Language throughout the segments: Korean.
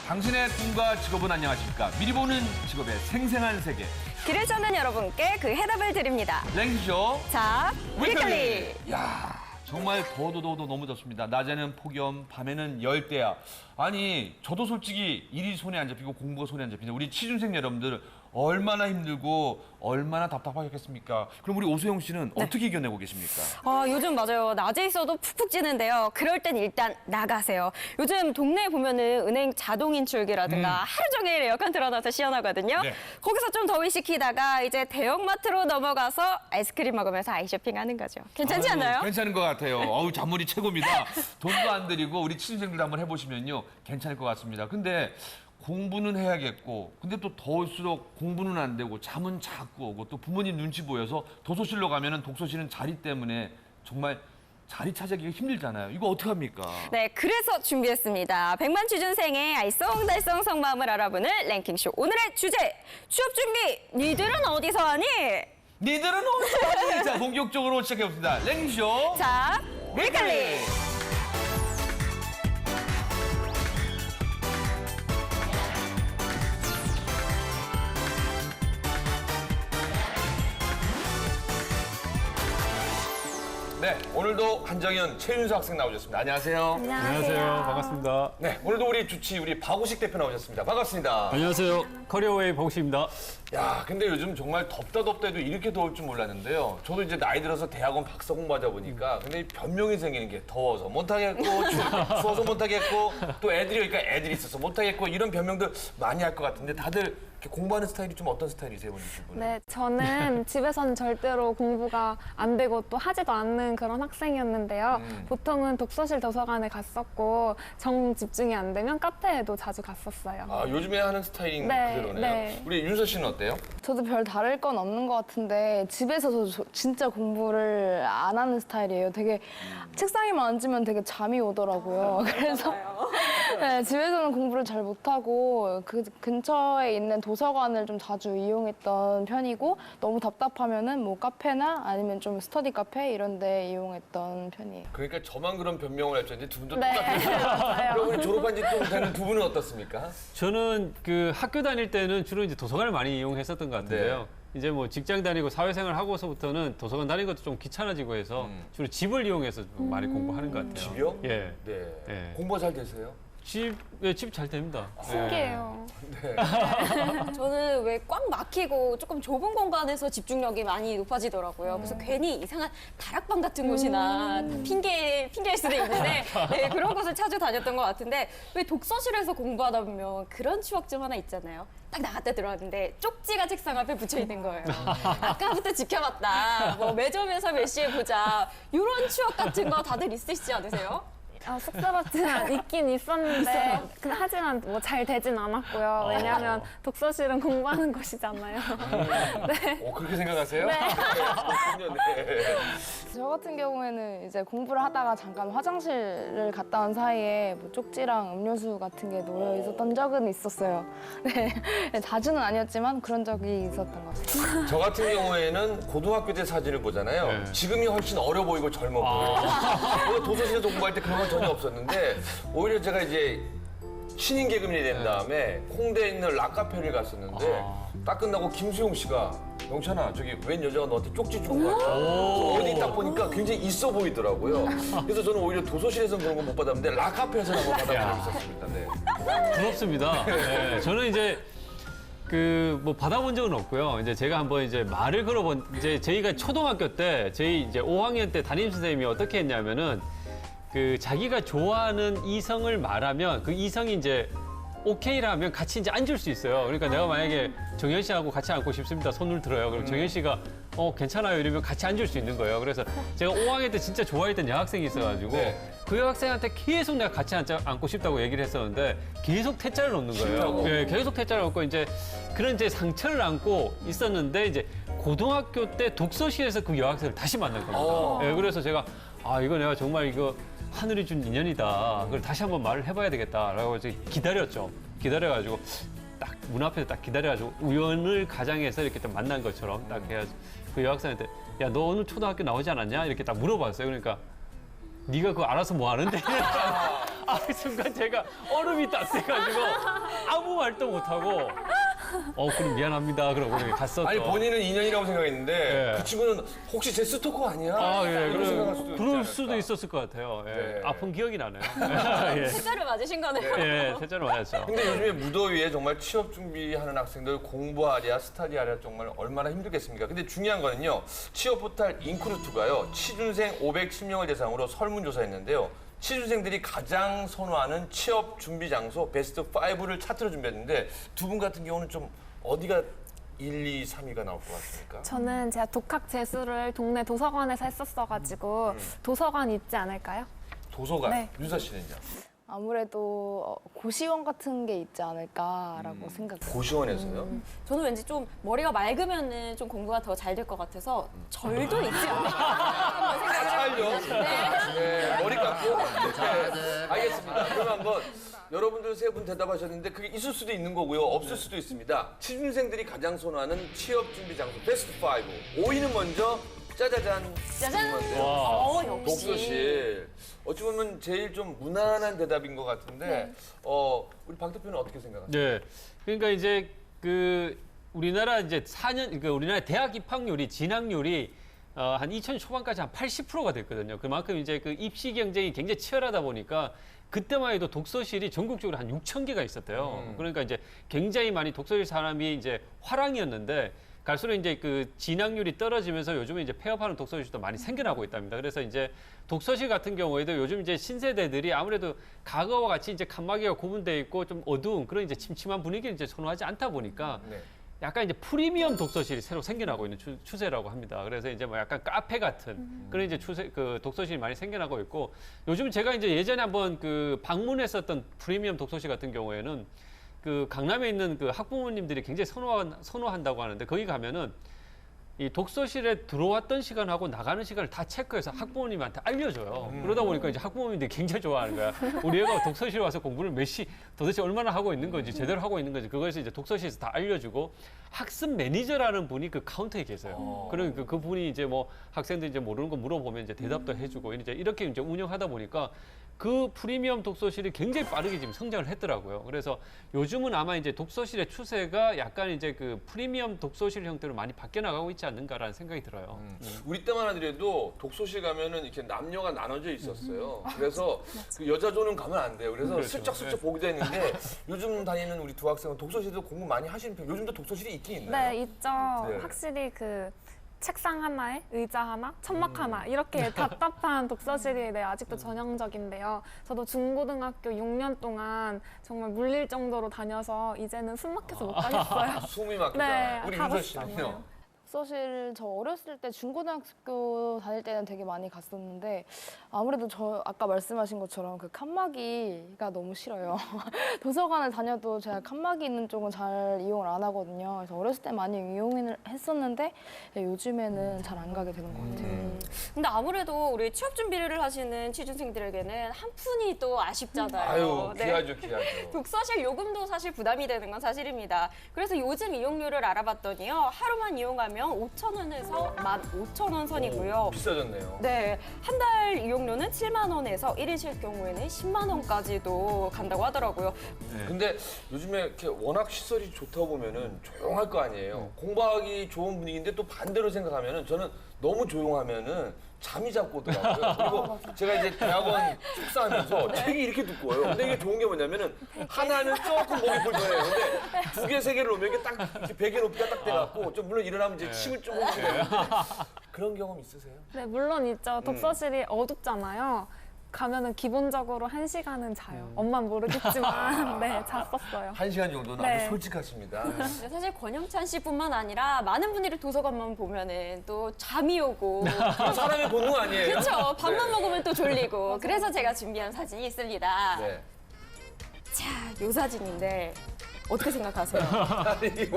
당신의 꿈과 직업은 안녕하십니까? 미리 보는 직업의 생생한 세계. 길을 찾는 여러분께 그 해답을 드립니다. 랭쇼 자, 위클리! 야, 정말 더워도 너무 덥습니다. 낮에는 폭염, 밤에는 열대야. 아니, 저도 솔직히 일이 손에 안 잡히고 공부가 손에 안 잡히는데 우리 취준생 여러분들 얼마나 힘들고 얼마나 답답하셨겠습니까? 그럼 우리 오수영 씨는 어떻게 이겨내고 계십니까? 요즘 맞아요. 낮에 있어도 푹푹 찌는데요. 그럴 땐 일단 나가세요. 요즘 동네에 보면은 은행 자동 인출기라든가 하루 종일 에어컨 틀어놔서 시원하거든요. 네. 거기서 좀 더위 식히다가 이제 대형마트로 넘어가서 아이스크림 먹으면서 아이쇼핑 하는 거죠. 괜찮지 않나요? 괜찮은 것 같아요. 어우, 잔머리 최고입니다. 돈도 안 들이고 우리 취준생들도 한번 해보시면요. 괜찮을 것 같습니다. 근데 공부는 해야겠고 근데 또 더울수록 공부는 안 되고 잠은 자꾸 오고 또 부모님 눈치 보여서 도서실로 가면은 독서실은 자리 때문에 정말 자리 차지하기가 힘들잖아요. 이거 어떡합니까? 네, 그래서 준비했습니다. 100만 취준생의 알쏭달쏭 속마음을 알아보는 랭킹쇼. 오늘의 주제, 취업 준비, 니들은 어디서 하니? 니들은 어디서 하니? 자, 본격적으로 시작해봅시다. 랭쇼. 자, 위클리! 네, 오늘도 한정현, 최윤수 학생 나오셨습니다. 안녕하세요. 안녕하세요. 반갑습니다. 네, 오늘도 우리 주치 우리 박우식 대표 나오셨습니다. 반갑습니다. 안녕하세요. 커리어웨이 박우식입니다. 야, 근데 요즘 정말 덥다 해도 이렇게 더울 줄 몰랐는데요. 저도 이제 나이 들어서 대학원 박사 공부하다 보니까 근데 변명이 생기는 게 더워서 못하겠고 추워서 못하겠고 또 애들이 그러니까 애들이 있어서 못하겠고 이런 변명들 많이 할 것 같은데 다들 이렇게 공부하는 스타일이 좀 어떤 스타일이세요, 오늘 두 분은? 네, 저는 집에서는 절대로 공부가 안 되고 또 하지도 않는 그런 학생이었는데요. 보통은 독서실 도서관에 갔었고 정 집중이 안 되면 카페에도 자주 갔었어요. 아, 요즘에 하는 스타일인 네, 그대로네요. 네. 우리 윤서 씨는 어때요? 저도 별 다를 건 없는 것 같은데 집에서도 진짜 공부를 안 하는 스타일이에요. 되게 책상에만 앉으면 되게 잠이 오더라고요. 그래서 네, 집에서는 공부를 잘 못하고 그 근처에 있는 도서관을 좀 자주 이용했던 편이고 너무 답답하면은 뭐 카페나 아니면 좀 스터디 카페 이런 데 이용했던 편이에요. 그러니까 저만 그런 변명을 할 줄 알았는데 두 분도 네, 똑같아요. 그럼 우리 졸업한 지 좀 되는 두 분은 어떻습니까? 저는 그 학교 다닐 때는 주로 이제 도서관을 많이 이용했었던 것 같은데요. 네. 이제 뭐 직장 다니고 사회생활 하고서부터는 도서관 다니는 것도 좀 귀찮아지고 해서 주로 집을 이용해서 좀 많이 공부하는 것 같아요. 집이요? 예. 네. 예. 공부가 잘 되세요? 집 잘 됩니다. 신기해요. 저는 왜 꽉 막히고 조금 좁은 공간에서 집중력이 많이 높아지더라고요. 그래서 괜히 이상한 다락방 같은 곳이나 핑계일 수도 있는데 네, 그런 곳을 찾아 다녔던 것 같은데 왜 독서실에서 공부하다 보면 그런 추억 좀 하나 있잖아요. 딱 나갔다 들어왔는데 쪽지가 책상 앞에 붙여 있는 거예요. 아까부터 지켜봤다. 뭐 매점에서 몇 시에 보자. 이런 추억 같은 거 다들 있으시지 않으세요? 쑥스럽지는 있긴 있었는데 하지만 뭐 잘 되진 않았고요. 왜냐하면 독서실은 공부하는 곳이잖아요. 그렇게 생각하세요? 네. 그렇군요, 네. 저 같은 경우에는 이제 공부를 하다가 잠깐 화장실을 갔다 온 사이에 뭐 쪽지랑 음료수 같은 게 놓여 있었던 적은 있었어요. 네, 자주는 아니었지만 그런 적이 있었던 것 같아요. 저 같은 경우에는 고등학교 때 사진을 보잖아요. 네. 지금이 훨씬 어려 보이고 젊어 보여요. 저도 도서실에서 공부할 때 그런 건 전혀 없었는데 오히려 제가 이제 신인 개그맨이 된 다음에 홍대에 있는 락카페를 갔었는데 딱 끝나고 김수용 씨가 영찬아 저기 웬 여자가 너한테 쪽지 준 거 같아. 어디 딱 보니까 굉장히 있어 보이더라고요. 그래서 저는 오히려 도서실에서는 그런 거 못 받았는데 락카페에서 한번 받아본 적이 있었습니다. 네. 부럽습니다. 네. 저는 이제 그 뭐 받아본 적은 없고요. 이제 제가 한번 이제 말을 걸어본 이제 저희가 초등학교 때 저희 이제 5학년 때 담임 선생님이 어떻게 했냐면은 그 자기가 좋아하는 이성을 말하면 그 이성이 이제 오케이라면 같이 이제 앉을 수 있어요. 그러니까 내가 만약에 정현 씨하고 같이 앉고 싶습니다. 손을 들어요. 그럼 정현 씨가 괜찮아요 이러면 같이 앉을 수 있는 거예요. 그래서 제가 5학년 때 진짜 좋아했던 여학생이 있어가지고 네. 그 여학생한테 계속 내가 같이 앉고 싶다고 얘기를 했었는데 계속 퇴짜를 놓는 거예요. 싫다고? 예, 계속 퇴짜를 놓고 이제 그런 이제 상처를 안고 있었는데 이제 고등학교 때 독서실에서 그 여학생을 다시 만난 겁니다. 예, 그래서 제가 이거 내가 정말 이거 하늘이 준 인연이다. 그걸 다시 한번 말을 해봐야 되겠다라고 이제 기다렸죠. 기다려가지고 딱 문 앞에서 딱 기다려가지고 우연을 가장해서 이렇게 딱 만난 것처럼 딱 해가지고 그 여학생한테 야, 너 오늘 초등학교 나오지 않았냐? 이렇게 딱 물어봤어요. 그러니까 네가 그거 알아서 뭐 하는데? 순간 제가 얼음이 딱 돼가지고 아무 말도 못하고 그럼 미안합니다. 그러고 그냥 갔었죠. 아니 본인은 인연이라고 생각했는데 예. 그 친구는 혹시 제 스토커 아니야? 이런 생각할 수도 있지 그럴 않을까. 수도 있었을 것 같아요. 예. 네. 아픈 기억이 나네요. 예. 숫자를 맞으신 거네요. 예, 실제로 맞았죠. 근데 요즘에 무더위에 정말 취업 준비하는 학생들 공부하랴 스타디하랴 정말 얼마나 힘들겠습니까? 근데 중요한 거는요. 취업 포털 인크루트가요. 취준생 510명을 대상으로 설문조사했는데요. 취준생들이 가장 선호하는 취업 준비 장소 베스트 5를 차트로 준비했는데 두 분 같은 경우는 좀 어디가 1, 2, 3위가 나올 것 같습니까? 저는 제가 독학 재수를 동네 도서관에서 했었어가지고 도서관 있지 않을까요? 도서관. 네. 윤서 씨는요? 아무래도 고시원 같은 게 있지 않을까라고 생각해요. 고시원에서요? 저는 왠지 좀 머리가 맑으면은 좀 공부가 더 잘 될 것 같아서 절도 있지 않을까 한번 생각을 살려. 네, 머리 감고. 네, 알겠습니다. 그럼 한번 여러분들 세 분 대답하셨는데 그게 있을 수도 있는 거고요. 없을 수도 있습니다. 취준생들이 가장 선호하는 취업 준비 장소 베스트 5. 5위는 먼저 짜자잔. 짜잔. 와. 역시. 독서실. 어찌 보면 제일 좀 무난한 대답인 것 같은데 우리 박 대표는 어떻게 생각하세요? 네. 그러니까 이제 그 우리나라 이제 4년 그러니까 우리나라 대학 입학률이 진학률이 한 2000 초반까지 한 80%가 됐거든요. 그만큼 이제 그 입시 경쟁이 굉장히 치열하다 보니까 그때만 해도 독서실이 전국적으로 한 6,000개가 있었대요. 그러니까 이제 굉장히 많이 독서실 사람이 이제 화랑이었는데 갈수록 이제 그 진학률이 떨어지면서 요즘에 이제 폐업하는 독서실도 많이 생겨나고 있답니다. 그래서 이제 독서실 같은 경우에도 요즘 이제 신세대들이 아무래도 과거와 같이 이제 칸막이가 구분되어 있고 좀 어두운 그런 이제 침침한 분위기를 이제 선호하지 않다 보니까 네. 약간 이제 프리미엄 독서실이 새로 생겨나고 있는 추세라고 합니다. 그래서 이제 뭐 약간 카페 같은 그런 이제 그 독서실이 많이 생겨나고 있고 요즘 제가 이제 예전에 한번 그 방문했었던 프리미엄 독서실 같은 경우에는 그 강남에 있는 그 학부모님들이 굉장히 선호한다고 하는데 거기 가면은 이 독서실에 들어왔던 시간하고 나가는 시간을 다 체크해서 학부모님한테 알려줘요. 그러다 보니까 이제 학부모님들이 굉장히 좋아하는 거야. 우리 애가 독서실 와서 공부를 몇 시 도대체 얼마나 하고 있는 건지 제대로 하고 있는 건지 그것을 이제 독서실에서 다 알려주고 학습 매니저라는 분이 그 카운터에 계세요. 그러니까 그 분이 이제 뭐 학생들 이제 모르는 거 물어보면 이제 대답도 해주고 이제 이렇게 이제 운영하다 보니까 그 프리미엄 독서실이 굉장히 빠르게 지금 성장을 했더라고요. 그래서 요즘은 아마 이제 독서실의 추세가 약간 이제 그 프리미엄 독서실 형태로 많이 바뀌어 나가고 있지 않는가라는 생각이 들어요. 우리 때만 하더라도 독서실 가면은 이렇게 남녀가 나눠져 있었어요. 그래서 그 여자조는 가면 안 돼요. 그래서 그렇죠. 슬쩍슬쩍 보기도 했는데 요즘 다니는 우리 두 학생은 독서실도 공부 많이 하시는 편. 요즘도 독서실이 있긴 있나요? 네, 있죠. 네. 확실히 그 책상 하나에 의자 하나, 천막 하나 이렇게 답답한 독서실이 네, 아직도 전형적인데요. 저도 중고등학교 6년 동안 정말 물릴 정도로 다녀서 이제는 숨 막혀서 못 가겠어요. 숨이 막히다. 네, 우리 가고 윤서 싶지 씨는요? 않아요. 독서실 저 어렸을 때 중고등학교 다닐 때는 되게 많이 갔었는데 아무래도 저 아까 말씀하신 것처럼 그 칸막이가 너무 싫어요. 도서관을 다녀도 제가 칸막이 있는 쪽은 잘 이용을 안 하거든요. 그래서 어렸을 때 많이 이용을 했었는데 요즘에는 잘 안 가게 되는 것 같아요. 근데 아무래도 우리 취업 준비를 하시는 취준생들에게는 한 푼이 또 아쉽잖아요. 아유, 네. 귀하죠, 귀하죠. 독서실 요금도 사실 부담이 되는 건 사실입니다. 그래서 요즘 이용료를 알아봤더니요. 하루만 이용하면 5,000원에서 15,000원 선이고요. 비싸졌네요. 네, 한 달 이용료는 7만 원에서 1인실 경우에는 10만 원까지도 간다고 하더라고요. 근데 요즘에 이렇게 워낙 시설이 좋다 보면은 조용할 거 아니에요. 공부하기 좋은 분위기인데 또 반대로 생각하면은 저는 너무 조용하면은 잠이 자꾸 오더라고요. 그리고 제가 이제 대학원 축사하면서 책이 이렇게 두꺼워요. 근데 이게 좋은 게 뭐냐면은 하나는 조금 목이 불편해요. 근데 두 개, 세 개를 놓으면 이게 딱 이렇게 베개 높이가 딱 돼갖고 좀 물론 일어나면 이제 침을 조금 쉬어요. 그런 경험 있으세요? 네, 물론 있죠. 독서실이 어둡잖아요. 가면은 기본적으로 1시간은 자요. 엄만 모르겠지만 네, 잤었어요. 1시간 정도는 네. 아주 솔직하십니다. 근데 사실 권영찬 씨뿐만 아니라 많은 분들이 도서관만 보면은 또 잠이 오고 사람의 본능 아니에요? 그렇죠. 밥만 네. 먹으면 또 졸리고 그래서 제가 준비한 사진이 있습니다. 네. 자, 요 사진인데 어떻게 생각하세요? 아니, 이게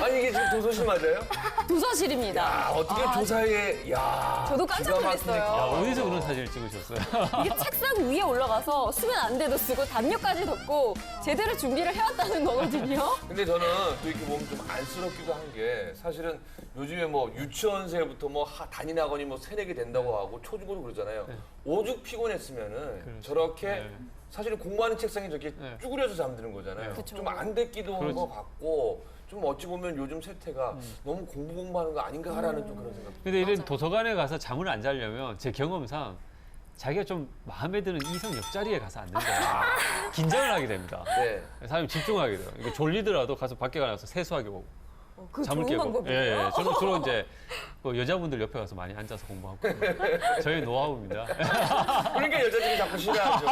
아니, 이게 지금 도서실 맞아요? 도서실입니다. 아, 어떻게 조사에, 야. 저도 깜짝 기가 막히네. 놀랐어요. 아, 어디서 그런 사진을 찍으셨어요? 이게 책상 위에 올라가서 수면 안대도 쓰고 담요까지 덮고 제대로 준비를 해왔다는 거거든요. 근데 저는 또 이렇게 보면 좀 안쓰럽기도 한 게 사실은 요즘에 뭐 유치원생부터 뭐 단인 학원이 뭐 세네 개 된다고 하고 초중고도 그러잖아요. 오죽 피곤했으면은 저렇게 네. 사실은 공부하는 책상에 저렇게 네. 쭈그려서 잠드는 거잖아요. 그쵸. 좀 안 됐기도 한 그렇죠. 것 같고 좀 어찌 보면 요즘 세태가 너무 공부하는 거 아닌가 하라는 좀 그런 생각. 근데 이런 도서관에 가서 잠을 안 자려면 제 경험상 자기가 좀 마음에 드는 이성 옆자리에 가서 앉는 거예요. 긴장을 하게 됩니다. 네. 사람이 집중하게 돼요. 이게 졸리더라도 가서 밖에 나가서 세수하게 오고 그 잠을 좋은 깨고. 방법이에요. 예, 예. 저는 주로 이제 그 여자분들 옆에 가서 많이 앉아서 공부하고 저희 노하우입니다. 그러니까 여자들이 자꾸 싫어하죠.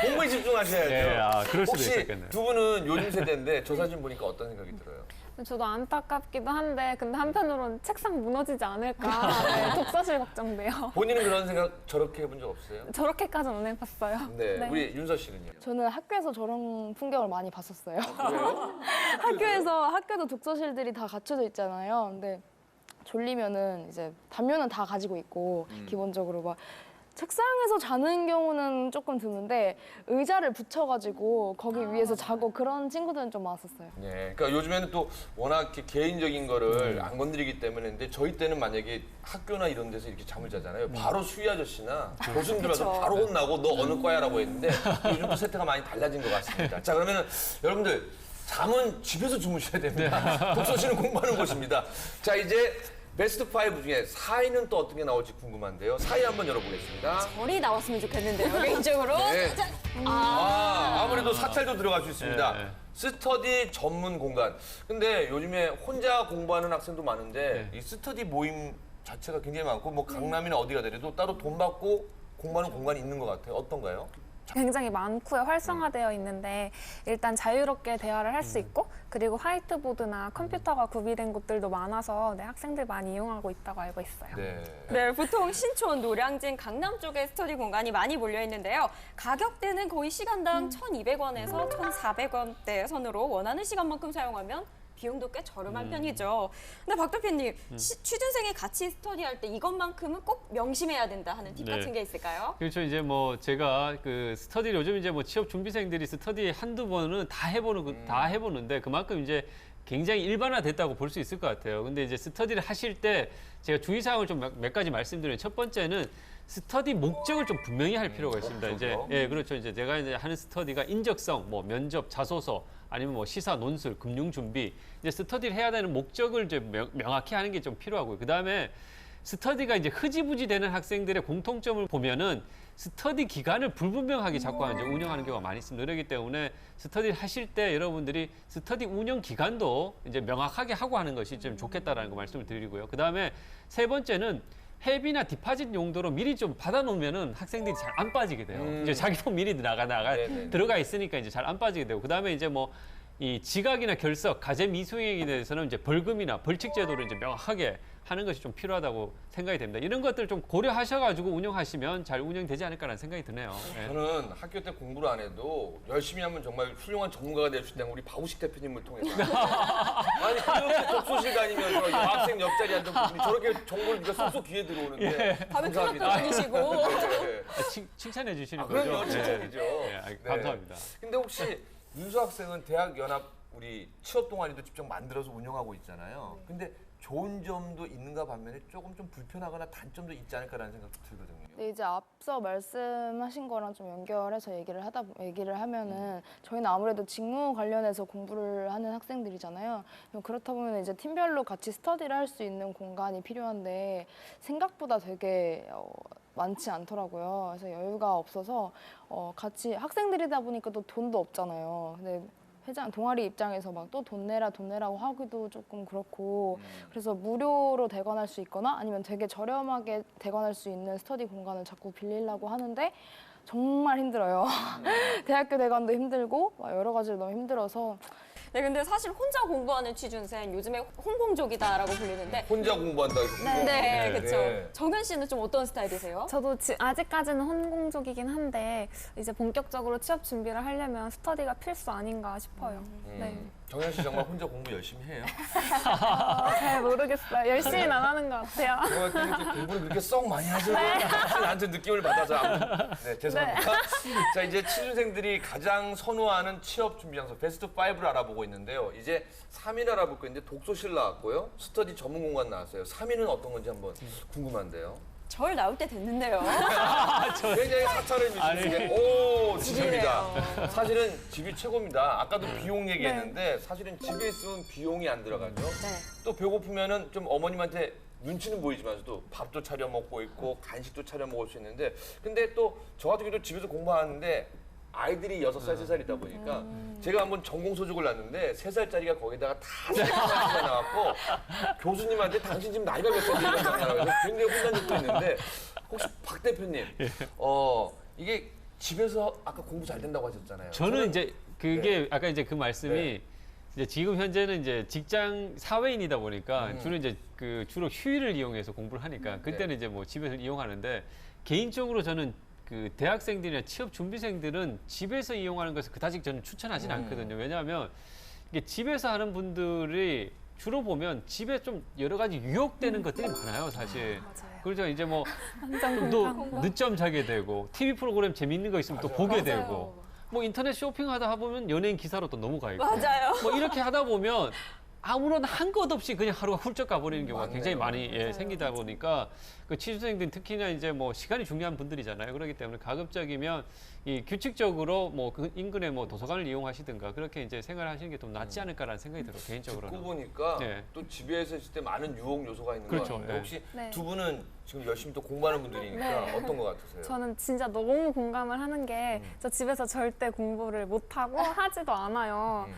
공부에 집중하셔야죠. 예, 아, 그럴 수도 혹시 있었겠네요. 두 분은 요즘 세대인데 저 사진 보니까 어떤 생각이 들어요? 저도 안타깝기도 한데 근데 한편으로는 책상 무너지지 않을까 네, 독서실 걱정돼요. 본인은 그런 생각 저렇게 해본 적 없어요? 저렇게까지는 안 해봤어요. 네. 우리 윤서 씨는요? 저는 학교에서 저런 풍경을 많이 봤었어요. 그래요? 학교도 독서실들이 다 갖춰져 있잖아요. 근데 졸리면은 이제 담요는 다 가지고 있고 기본적으로 막 책상에서 자는 경우는 조금 드문데 의자를 붙여가지고 거기 위에서 자고 그런 친구들은 좀 많았었어요. 네. 그러니까 요즘에는 또 워낙 이렇게 개인적인 거를 안 건드리기 때문에 근데 저희 때는 만약에 학교나 이런 데서 이렇게 잠을 자잖아요. 바로 수위 아저씨나 교수님들 와서 바로 혼나고 너 어느 과야라고 했는데 요즘 또 세태가 많이 달라진 것 같습니다. 자, 그러면은 여러분들 잠은 집에서 주무셔야 됩니다. 독서실은 공부하는 곳입니다. 자, 이제 베스트 5 중에 4위는 또 어떤 게 나올지 궁금한데요. 4위 한번 열어보겠습니다. 절이 나왔으면 좋겠는데요, 개인적으로. 네. 짜잔. 아무래도 사찰도 들어갈 수 있습니다. 네, 네. 스터디 전문 공간. 근데 요즘에 혼자 공부하는 학생도 많은데 네. 이 스터디 모임 자체가 굉장히 많고 뭐 강남이나 어디가 되래도 따로 돈 받고 공부하는 공간이 있는 것 같아요. 어떤가요? 굉장히 많고요. 활성화되어 있는데 일단 자유롭게 대화를 할 수 있고 그리고 화이트보드나 컴퓨터가 구비된 곳들도 많아서 네, 학생들 많이 이용하고 있다고 알고 있어요. 네. 네, 보통 신촌, 노량진, 강남 쪽에 스터디 공간이 많이 몰려 있는데요. 가격대는 거의 시간당 1,200원에서 1,400원대 선으로 원하는 시간만큼 사용하면 비용도 꽤 저렴한 편이죠. 근데 박 대표님, 취준생이 같이 스터디할 때 이것만큼은 꼭 명심해야 된다 하는 팁 네. 같은 게 있을까요? 그렇죠. 이제 뭐 제가 그 스터디를 요즘 이제 뭐 취업 준비생들이 스터디 한두 번은 다 해보는데 그만큼 이제 굉장히 일반화됐다고 볼 수 있을 것 같아요. 근데 이제 스터디를 하실 때 제가 주의사항을 좀 몇 가지 말씀드리면 첫 번째는 스터디 목적을 좀 분명히 할 필요가 있습니다. 이제 목적이요? 예, 그렇죠. 이제 제가 이제 하는 스터디가 인적성, 뭐 면접, 자소서 아니면 뭐 시사 논술, 금융 준비 이제 스터디를 해야 되는 목적을 이제 명확히 하는 게 좀 필요하고요. 그다음에 스터디가 이제 흐지부지 되는 학생들의 공통점을 보면은 스터디 기간을 불분명하게 자꾸 이제 운영하는 경우가 많이 있습니다. 그렇기 때문에 스터디를 하실 때 여러분들이 스터디 운영 기간도 이제 명확하게 하고 하는 것이 좀 좋겠다라는 거 말씀을 드리고요. 그다음에 세 번째는 회비나 디파짓 용도로 미리 좀 받아놓으면은 학생들이 잘 안 빠지게 돼요. 이제 자기 돈 미리 네네. 들어가 있으니까 이제 잘 안 빠지게 되고 그다음에 이제 뭐 이 지각이나 결석, 가제 미수행에 대해서는 이제 벌금이나 벌칙 제도를 이제 명확하게 하는 것이 좀 필요하다고 생각이 됩니다. 이런 것들 좀 고려하셔가지고 운영하시면 잘 운영되지 않을까라는 생각이 드네요. 예. 저는 학교 때 공부를 안 해도 열심히 하면 정말 훌륭한 전문가가 될 수 있다는 우리 박우식 대표님을 통해서. 아니, 그렇게 독서실 다니면서 여학생 옆자리 앉은 분이 저렇게 정보를 네가 쏙쏙 귀에 들어오는데. 밤에 클럽도 감사합니다. 다니시고. 네. 칭찬해 주시는 그럼요, 거죠? 칭찬이죠. 예, 네. 감사합니다. 근데 혹시 윤수 학생은 대학연합 우리 취업 동아리도 직접 만들어서 운영하고 있잖아요. 근데 좋은 점도 있는가 반면에 조금 좀 불편하거나 단점도 있지 않을까라는 생각도 들거든요. 근데 이제 앞서 말씀하신 거랑 좀 연결해서 얘기를 하면은 저희는 아무래도 직무 관련해서 공부를 하는 학생들이잖아요. 그렇다 보면 이제 팀별로 같이 스터디를 할 수 있는 공간이 필요한데 생각보다 되게 많지 않더라고요. 그래서 여유가 없어서 같이 학생들이다 보니까 또 돈도 없잖아요. 근데 회장 동아리 입장에서 막 또 돈 내라고 하기도 조금 그렇고 그래서 무료로 대관할 수 있거나 아니면 되게 저렴하게 대관할 수 있는 스터디 공간을 자꾸 빌리려고 하는데 정말 힘들어요. 대학교 대관도 힘들고 여러 가지로 너무 힘들어서 네, 근데 사실 혼자 공부하는 취준생 요즘에 홍공족이다라고 불리는데 혼자 공부한다 해서 네, 공부. 그렇죠. 정현 씨는 좀 어떤 스타일이세요? 저도 아직까지는 혼공족이긴 한데 이제 본격적으로 취업 준비를 하려면 스터디가 필수 아닌가 싶어요. 네. 정현 씨 정말 혼자 공부 열심히 해요. 잘 모르겠어요. 열심히는 안 하는 것 같아요. 공부를 그렇게 썩 많이 하지 나한테 느낌을 받아서 네, 죄송합니다. 자, 이제 취준생들이 가장 선호하는 취업 준비 장소 베스트 5를 알아보고 있는데요. 이제 3위를 알아볼 거인데 독서실 나왔고요. 스터디 전문 공간 나왔어요. 3위는 어떤 건지 한번 궁금한데요. 절 나올 때 됐는데요. 굉장히 사찰을 미치는 게 오, 집입니다. 사실은 집이 최고입니다. 아까도 비용 얘기했는데 사실은 집에 있으면 비용이 안 들어가죠. 네. 또 배고프면은 좀 어머님한테 눈치는 보이지만서도 밥도 차려 먹고 있고 간식도 차려 먹을 수 있는데 근데 또 저 같은 경우도 집에서 공부하는데 아이들이 6살, 3살이다 보니까 제가 한번 전공 소속을 놨는데 3살짜리가 거기다가 다 생각나가 나왔고 교수님한테 당신 지금 나이가 몇 살인지 얘기하잖아요. 그래서 굉장히 혼란스럽고 있는데 혹시 박 대표님 이게 집에서 아까 공부 잘 된다고 하셨잖아요. 저는 이제 그게 네. 아까 이제 그 말씀이 네. 이제 지금 현재는 이제 직장 사회인이다 보니까 주로 이제 주로 휴일을 이용해서 공부를 하니까 그때는 이제 뭐 집에서 이용하는데 개인적으로 저는 그 대학생들이나 취업 준비생들은 집에서 이용하는 것을 그다지 저는 추천하진 않거든요. 왜냐하면 이게 집에서 하는 분들이 주로 보면 집에 좀 여러 가지 유혹되는 것들이 많아요, 사실. 맞아요. 그렇죠. 이제 뭐 완전 또 공감. 늦잠 자게 되고 TV 프로그램 재밌는 거 있으면 또 보게 되고 뭐 인터넷 쇼핑하다 보면 연예인 기사로 또 넘어가 있고 맞아요. 뭐 이렇게 하다 보면 아무런 한 것 없이 그냥 하루가 훌쩍 가버리는 경우가 맞네요. 굉장히 많이 생기다 보니까 그 취준생들 특히나 이제 뭐 시간이 중요한 분들이잖아요. 그렇기 때문에 가급적이면 이 규칙적으로 뭐 그 인근에 뭐 도서관을 이용하시든가 그렇게 이제 생활하시는 게 좀 낫지 않을까라는 생각이 들어요. 듣고 개인적으로는. 보니까 네. 또 집에서 있을 때 많은 유혹 요소가 있는 그렇죠. 것 같은데 네. 혹시 네. 두 분은 지금 열심히 또 공부하는 분들이니까 네. 어떤 것 같으세요? 저는 진짜 너무 공감을 하는 게 저 집에서 절대 공부를 못하고 하지도 않아요.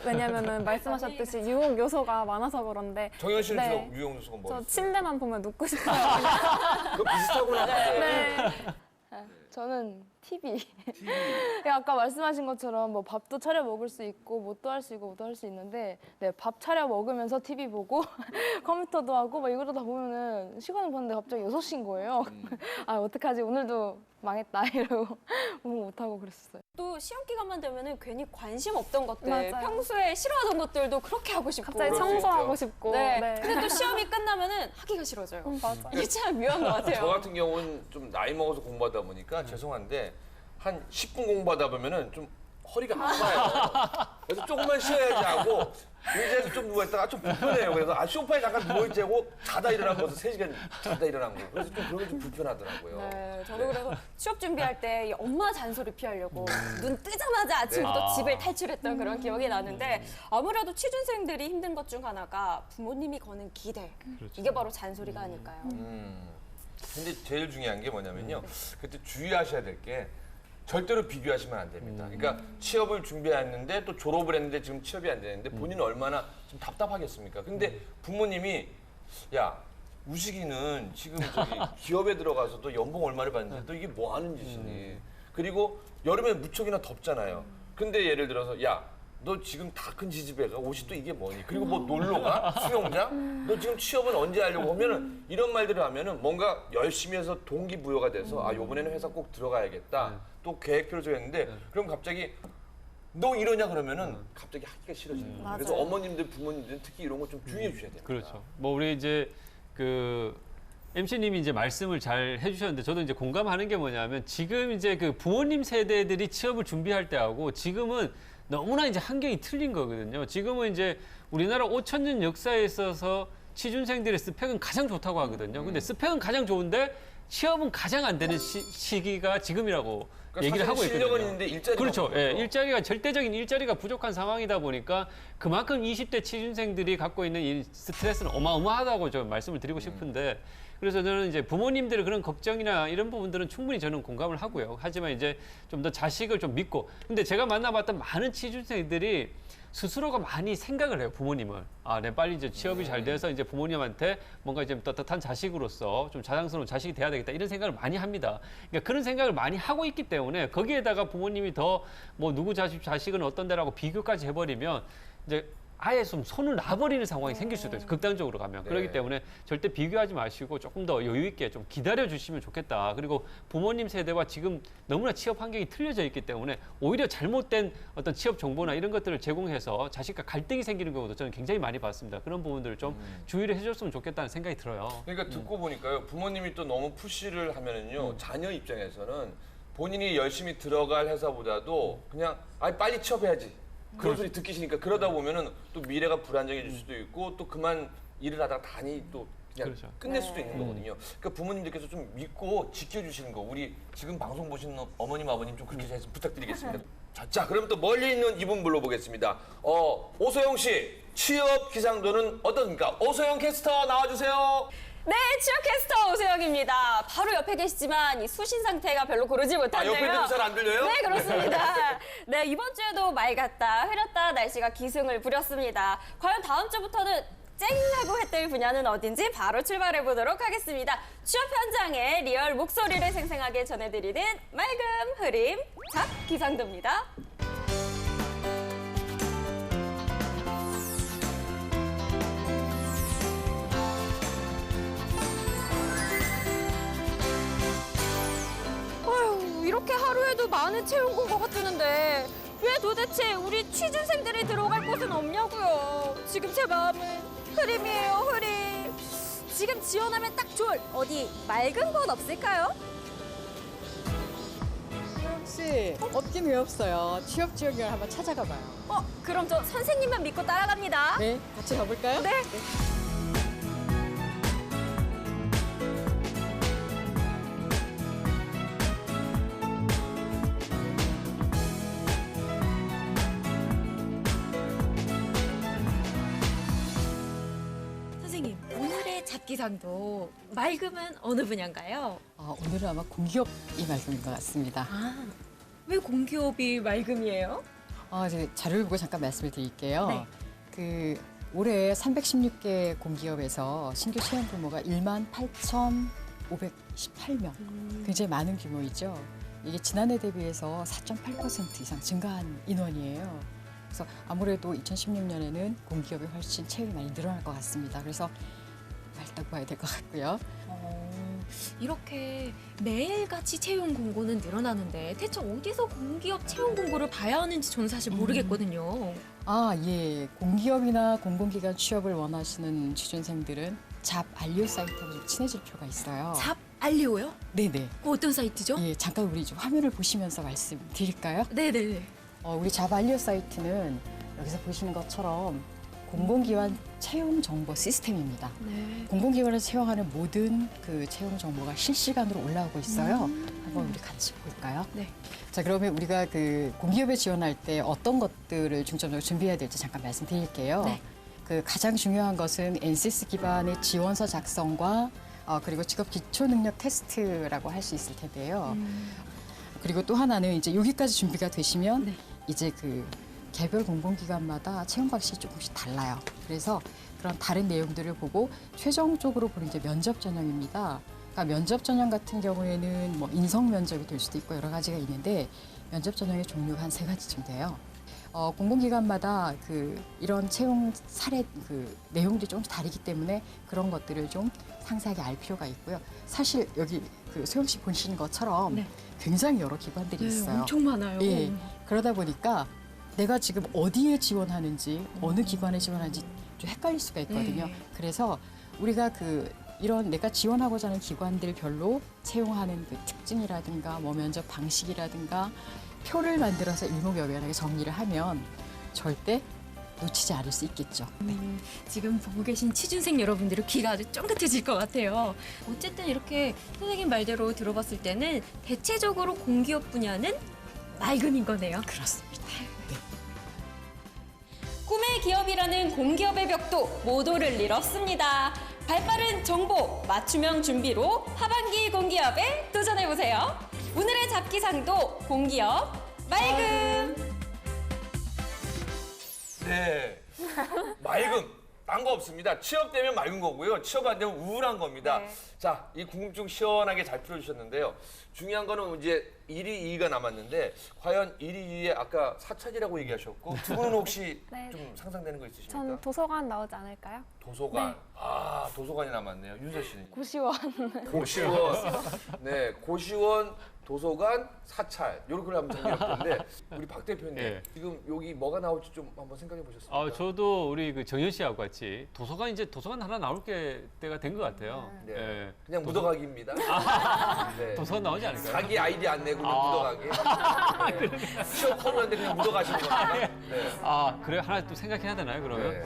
왜냐면은 말씀하셨듯이 유혹 요소가 많아서 그런데 정현 씨는 네. 주로 유혹 요소가 저 뭐였어요? 침대만 보면 눕고 싶어요. 그거 비슷하구나. 네. 저는 TV. 아까 말씀하신 것처럼 뭐 밥도 차려 먹을 수 있고 뭣도 할 수 있고 뭣도 할 수 있는데 네, 밥 차려 먹으면서 TV 보고 컴퓨터도 하고 막 이러다 보면은 시간을 봤는데 갑자기 6시인 거예요. 아 어떡하지 오늘도 망했다 이러고 공부 못하고 그랬어요. 또 시험 기간만 되면은 괜히 관심 없던 것들, 맞아요. 평소에 싫어하던 것들도 그렇게 하고 싶고. 갑자기 그럴 수 청소하고 있죠. 싶고. 네. 네. 근데 또 시험이 끝나면은 하기가 싫어져요. 맞아. 이게 참 묘한 것 같아요. 저 같은 경우는 좀 나이 먹어서 공부하다 보니까 죄송한데 한 10분 공부하다 보면은 좀 허리가 아파요. 그래서 조금만 쉬어야지 하고 의자에서 좀 누워있다가 좀 불편해요. 그래서 소파에 잠깐 누워있지 하고 자다 일어난 거서 3시간 자다 일어난 거. 그래서 좀 그런 게 좀 불편하더라고요. 네, 저도 그래서 취업 준비할 때 이 엄마 잔소리 피하려고 눈 뜨자마자 아침부터 네. 집을 탈출했던 그런 기억이 나는데 아무래도 취준생들이 힘든 것 중 하나가 부모님이 거는 기대. 이게 바로 잔소리가 아닐까요? 근데 제일 중요한 게 뭐냐면요. 그때 주의하셔야 될 게 절대로 비교하시면 안 됩니다. 그러니까 취업을 준비했는데 또 졸업을 했는데 지금 취업이 안 되는데 본인은 얼마나 좀 답답하겠습니까? 근데 부모님이 야 우식이는 지금 저기 기업에 들어가서도 연봉 얼마를 받는데 또 이게 뭐 하는 짓이니? 그리고 여름에 무척이나 덥잖아요. 근데 예를 들어서 야 너 지금 다 큰 지지배가 옷이 또 이게 뭐니? 그리고 뭐 놀러 가? 수영장? 너 지금 취업은 언제 하려고 하면은 이런 말들을 하면은 뭔가 열심히 해서 동기부여가 돼서 아 요번에는 회사 꼭 들어가야겠다. 또 계획표를 줘야했는데 그럼 갑자기 너 이러냐 그러면은 갑자기 하기가 싫어지는 거예요. 그래서 맞아요. 어머님들 부모님들은 특히 이런 거 좀 주의해 주셔야 됩니다. 그렇죠. 뭐 우리 이제 그 MC님이 이제 말씀을 잘 해주셨는데 저도 이제 공감하는 게 뭐냐면 지금 이제 그 부모님 세대들이 취업을 준비할 때하고 지금은 너무나 이제 환경이 틀린 거거든요. 지금은 이제 우리나라 5,000년 역사에 있어서 취준생들의 스펙은 가장 좋다고 하거든요. 근데 스펙은 가장 좋은데 취업은 가장 안 되는 시기가 지금이라고 그러니까 얘기를 하고 사실 있거든요. 실력은 있는데 일자리가 그렇죠. 없는 예, 거죠. 일자리가 절대적인 일자리가 부족한 상황이다 보니까 그만큼 20대 취준생들이 갖고 있는 이 스트레스는 어마어마하다고 좀 말씀을 드리고 싶은데 그래서 저는 이제 부모님들의 그런 걱정이나 이런 부분들은 충분히 저는 공감을 하고요. 하지만 이제 좀 더 자식을 좀 믿고 근데 제가 만나봤던 많은 취준생들이 스스로가 많이 생각을 해요, 부모님을. 아, 내 빨리 이제 취업이 잘 돼서 이제 부모님한테 뭔가 이제 떳떳한 자식으로서 좀 자랑스러운 자식이 돼야 되겠다 이런 생각을 많이 합니다. 그러니까 그런 생각을 많이 하고 있기 때문에 거기에다가 부모님이 더 뭐 누구 자식은 어떤데라고 비교까지 해버리면 이제 아예 좀 손을 놔버리는 상황이 생길 수도 있어요. 극단적으로 가면. 네. 그렇기 때문에 절대 비교하지 마시고 조금 더 여유 있게 좀 기다려 주시면 좋겠다. 그리고 부모님 세대와 지금 너무나 취업 환경이 틀려져 있기 때문에 오히려 잘못된 어떤 취업 정보나 이런 것들을 제공해서 자식과 갈등이 생기는 경우도 저는 굉장히 많이 봤습니다. 그런 부분들을 좀 주의를 해줬으면 좋겠다는 생각이 들어요. 그러니까 듣고 보니까요, 부모님이 또 너무 푸시를 하면은요, 자녀 입장에서는 본인이 열심히 들어갈 회사보다도 그냥 빨리 취업해야지. 그런 소리 듣기 싫으니까 그러다 보면은 또 미래가 불안정해질 수도 있고 또 그만 일을 하다가 단이 또 그냥 그렇죠. 끝낼 수도 있는 거거든요. 그러니까 부모님들께서 좀 믿고 지켜주시는 거 우리 지금 방송 보시는 어머님 아버님 좀 그렇게 잘 부탁드리겠습니다. 자, 그럼 또 멀리 있는 이분 불러보겠습니다. 오소영 씨 취업 기상도는 어떻습니까? 오소영 캐스터 나와주세요. 네, 취업 캐스터 오세영입니다. 바로 옆에 계시지만 이 수신 상태가 별로 고르지 못한데요. 옆에 있는 잘 안 들려요? 네, 그렇습니다. 네, 이번 주에도 맑았다, 흐렸다 날씨가 기승을 부렸습니다. 과연 다음 주부터는 쨍하고 해뜰 분야는 어딘지 바로 출발해 보도록 하겠습니다. 취업 현장의 리얼 목소리를 생생하게 전해드리는 맑음, 흐림, 잡 기상도입니다. 이렇게 하루에도 많은 채용 공고가 뜨는데 왜 도대체 우리 취준생들이 들어갈 곳은 없냐고요. 지금 제 마음은 흐림이에요, 흐림. 지금 지원하면 딱 좋을 어디 맑은 곳 없을까요? 혹시 없긴 왜 없어요? 취업 지원을 한번 찾아가 봐요. 그럼 저 선생님만 믿고 따라갑니다. 네, 같이 가볼까요? 네. 선생님, 오늘의 잡기상도 맑음은 어느 분야인가요? 오늘은 아마 공기업이 맑은 것 같습니다. 왜 공기업이 맑음이에요? 이제 자료를 보고 잠깐 말씀을 드릴게요. 네. 올해 316개 공기업에서 신규 채용 규모가 18,518명. 굉장히 많은 규모이죠. 이게 지난해 대비해서 4.8% 이상 증가한 인원이에요. 그래서 아무래도 2016년에는 공기업이 훨씬 채용이 많이 늘어날 것 같습니다. 그래서 맑다고 봐야 될 것 같고요. 이렇게 매일같이 채용 공고는 늘어나는데 대체 어디서 공기업 채용 공고를 봐야 하는지 저는 사실 모르겠거든요. 예. 공기업이나 공공기관 취업을 원하시는 취준생들은 잡 알리오 사이트하고 좀 친해질 필요가 있어요. 잡 알리오요? 네네. 그 어떤 사이트죠? 예, 잠깐 우리 좀 화면을 보시면서 말씀드릴까요? 네네네. 우리 잡 알리오 사이트는 여기서 보시는 것처럼 공공기관 채용 정보 시스템입니다. 네. 공공기관을 채용하는 모든 그 채용 정보가 실시간으로 올라오고 있어요. 한번 우리 같이 볼까요? 네. 자, 그러면 우리가 그 공기업에 지원할 때 어떤 것들을 중점적으로 준비해야 될지 잠깐 말씀드릴게요. 네. 그 가장 중요한 것은 NCS 기반의 지원서 작성과 그리고 직업 기초 능력 테스트라고 할 수 있을 텐데요. 그리고 또 하나는 이제 여기까지 준비가 되시면 네. 이제 그 개별 공공기관마다 채용 방식이 조금씩 달라요. 그래서 그런 다른 내용들을 보고 최종적으로 보는 게 면접 전형입니다. 그러니까 면접 전형 같은 경우에는 뭐 인성 면접이 될 수도 있고 여러 가지가 있는데 면접 전형의 종류가 한 3가지쯤 돼요. 공공기관마다 이런 채용 사례 내용들이 조금씩 다르기 때문에 그런 것들을 좀 상세하게 알 필요가 있고요. 사실 여기 소영 씨 보시는 것처럼 네. 굉장히 여러 기관들이 있어요. 엄청 많아요. 예. 그러다 보니까 내가 지금 어디에 지원하는지 어느 기관에 지원하는지 좀 헷갈릴 수가 있거든요. 네. 그래서 우리가 이런 내가 지원하고자 하는 기관들별로 채용하는 그 특징이라든가 뭐 면접 방식이라든가 표를 만들어서 일목요연하게 정리를 하면 절대 놓치지 않을 수 있겠죠. 지금 보고 계신 취준생 여러분들의 귀가 아주 쫑긋해질 것 같아요. 어쨌든 이렇게 선생님 말대로 들어봤을 때는 대체적으로 공기업 분야는 맑음인 거네요. 그렇습니다. 꿈의 기업이라는 공기업의 벽도 모도를 잃었습니다. 발빠른 정보, 맞춤형 준비로 하반기 공기업에 도전해보세요. 오늘의 잡기상도 공기업 맑음. 네. 맑음. 딴 거 없습니다. 취업되면 맑은 거고요. 취업 안 되면 우울한 겁니다. 네. 자, 이 궁금증 시원하게 잘 풀어주셨는데요. 중요한 거는 이제 1위, 2위가 남았는데 과연 1위, 2위에 아까 사찰이라고 얘기하셨고 두 분은 혹시 네. 좀 상상되는 거 있으십니까? 전 도서관 나오지 않을까요? 도서관. 아, 도서관이 남았네요. 윤서 씨는? 고시원. 고시원. 네, 고시원, 도서관, 사찰. 요렇게 하면 정리할 텐데 우리 박 대표님 예. 지금 여기 뭐가 나올지 좀 한번 생각해 보셨습니까? 저도 우리 그 정현 씨하고 같이 도서관 하나 나올 때가 된 것 같아요. 네. 예. 그냥 묻어가기입니다. 네. 도서관 나오지 않을까요? 자기 아이디 안 내고 그냥 묻어가기. 네. 취업 커버는데 그냥 묻어가시는 겁니다. 네. 그래 하나 또 생각해야 되나요 그러면? 네.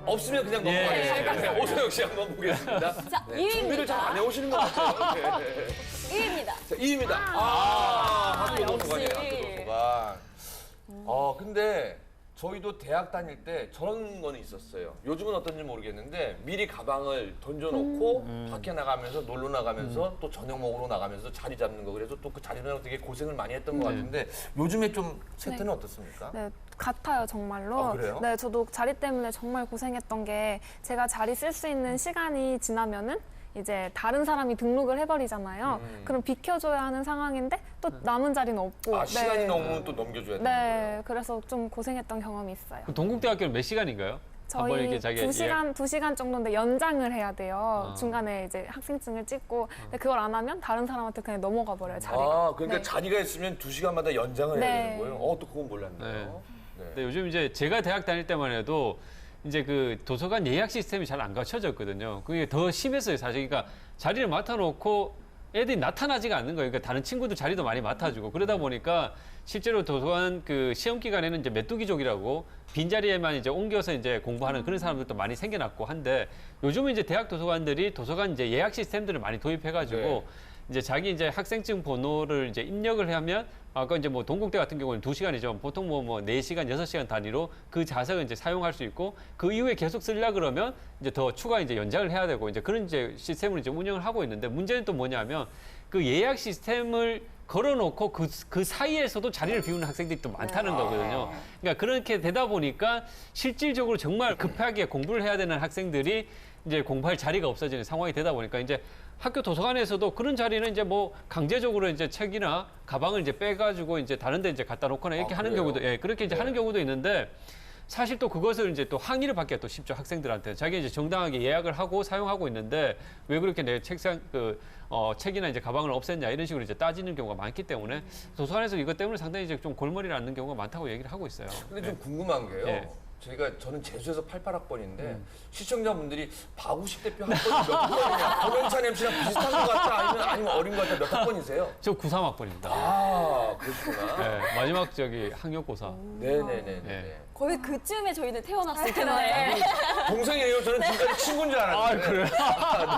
없으면 그냥 넘어가겠습니다. 예. 네. 오세영 씨 한번 보겠습니다. 자, 네. 준비를 잘 안 해오시는 것 같아요. 네. 2위입니다. 자, 2위입니다. 학교 도서관이에요, 학교 도서관. 근데 저희도 대학 다닐 때 저런 거는 있었어요. 요즘은 어떤지 모르겠는데 미리 가방을 던져놓고 밖에 나가면서 놀러 나가면서 또 저녁 먹으러 나가면서 자리 잡는 거. 그래서 또 그 자리는 되게 고생을 많이 했던 것 같은데 요즘에 좀 세트는 어떻습니까? 네, 같아요, 정말로. 아, 그래요? 네, 저도 자리 때문에 정말 고생했던 게 제가 자리 쓸 수 있는 시간이 지나면은 이제 다른 사람이 등록을 해버리잖아요. 그럼 비켜줘야 하는 상황인데 또 남은 자리는 없고. 시간이 네. 넘으면 또 넘겨줘야 되는 네, 거예요. 그래서 좀 고생했던 경험이 있어요. 그 동국대학교는 몇 시간인가요? 한번 저희 이렇게 자기 2시간 정도인데 연장을 해야 돼요. 중간에 이제 학생증을 찍고. 근데 그걸 안 하면 다른 사람한테 그냥 넘어가 버려요, 자리가. 그러니까 네. 자리가 있으면 2시간마다 연장을 해야 네. 되는 거예요? 또 그건 몰랐네요. 네. 네, 요즘 이제 제가 대학 다닐 때만 해도 이제 그 도서관 예약 시스템이 잘 안 갖춰졌거든요. 그게 더 심했어요, 사실. 그러니까 자리를 맡아놓고 애들이 나타나지가 않는 거예요. 그러니까 다른 친구들 자리도 많이 맡아주고 그러다 보니까 실제로 도서관 그 시험 기간에는 이제 메뚜기족이라고 빈자리에만 이제 옮겨서 이제 공부하는 그런 사람들도 많이 생겨났고 한데 요즘은 이제 대학 도서관들이 도서관 이제 예약 시스템들을 많이 도입해가지고 네. 이제 자기 이제 학생증 번호를 이제 입력을 하면 아까 이제 뭐 동국대 같은 경우는 2시간이죠. 보통 뭐 4시간, 6시간 단위로 그 좌석을 이제 사용할 수 있고 그 이후에 계속 쓰려 그러면 이제 더 추가 이제 연장을 해야 되고 이제 그런 이제 시스템을 이제 운영을 하고 있는데 문제는 또 뭐냐면 그 예약 시스템을 걸어놓고 그 사이에서도 자리를 비우는 학생들이 또 많다는 거거든요. 그러니까 그렇게 되다 보니까 실질적으로 정말 급하게 공부를 해야 되는 학생들이 이제 공부할 자리가 없어지는 상황이 되다 보니까 이제 학교 도서관에서도 그런 자리는 이제 뭐 강제적으로 이제 책이나 가방을 이제 빼가지고 이제 다른 데 이제 갖다 놓거나 이렇게 하는 그래요? 경우도, 그렇게 이제 하는 경우도 있는데 사실 또 그것을 이제 또 항의를 받기가 또 쉽죠, 학생들한테. 자기 이제 정당하게 예약을 하고 사용하고 있는데 왜 그렇게 내 책상, 책이나 이제 가방을 없앴냐 이런 식으로 이제 따지는 경우가 많기 때문에 도서관에서 이것 때문에 상당히 이제 좀 골머리를 앓는 경우가 많다고 얘기를 하고 있어요. 근데 좀 궁금한 게요. 예. 저는 재수해서 88학번인데 시청자분들이 박우식 대표 학번이 몇 학번이냐, 고명찬 MC랑 비슷한 것 같아, 아니면 어린 것 같아, 몇 학번이세요? 저 93학번입니다. 그렇구나. 네, 마지막 저기 학력고사. 네네네. 네. 거의 그쯤에 저희는 태어났을 텐데. 동생이에요. 저는 지금까지 친구인 줄 알았는데. 그래요?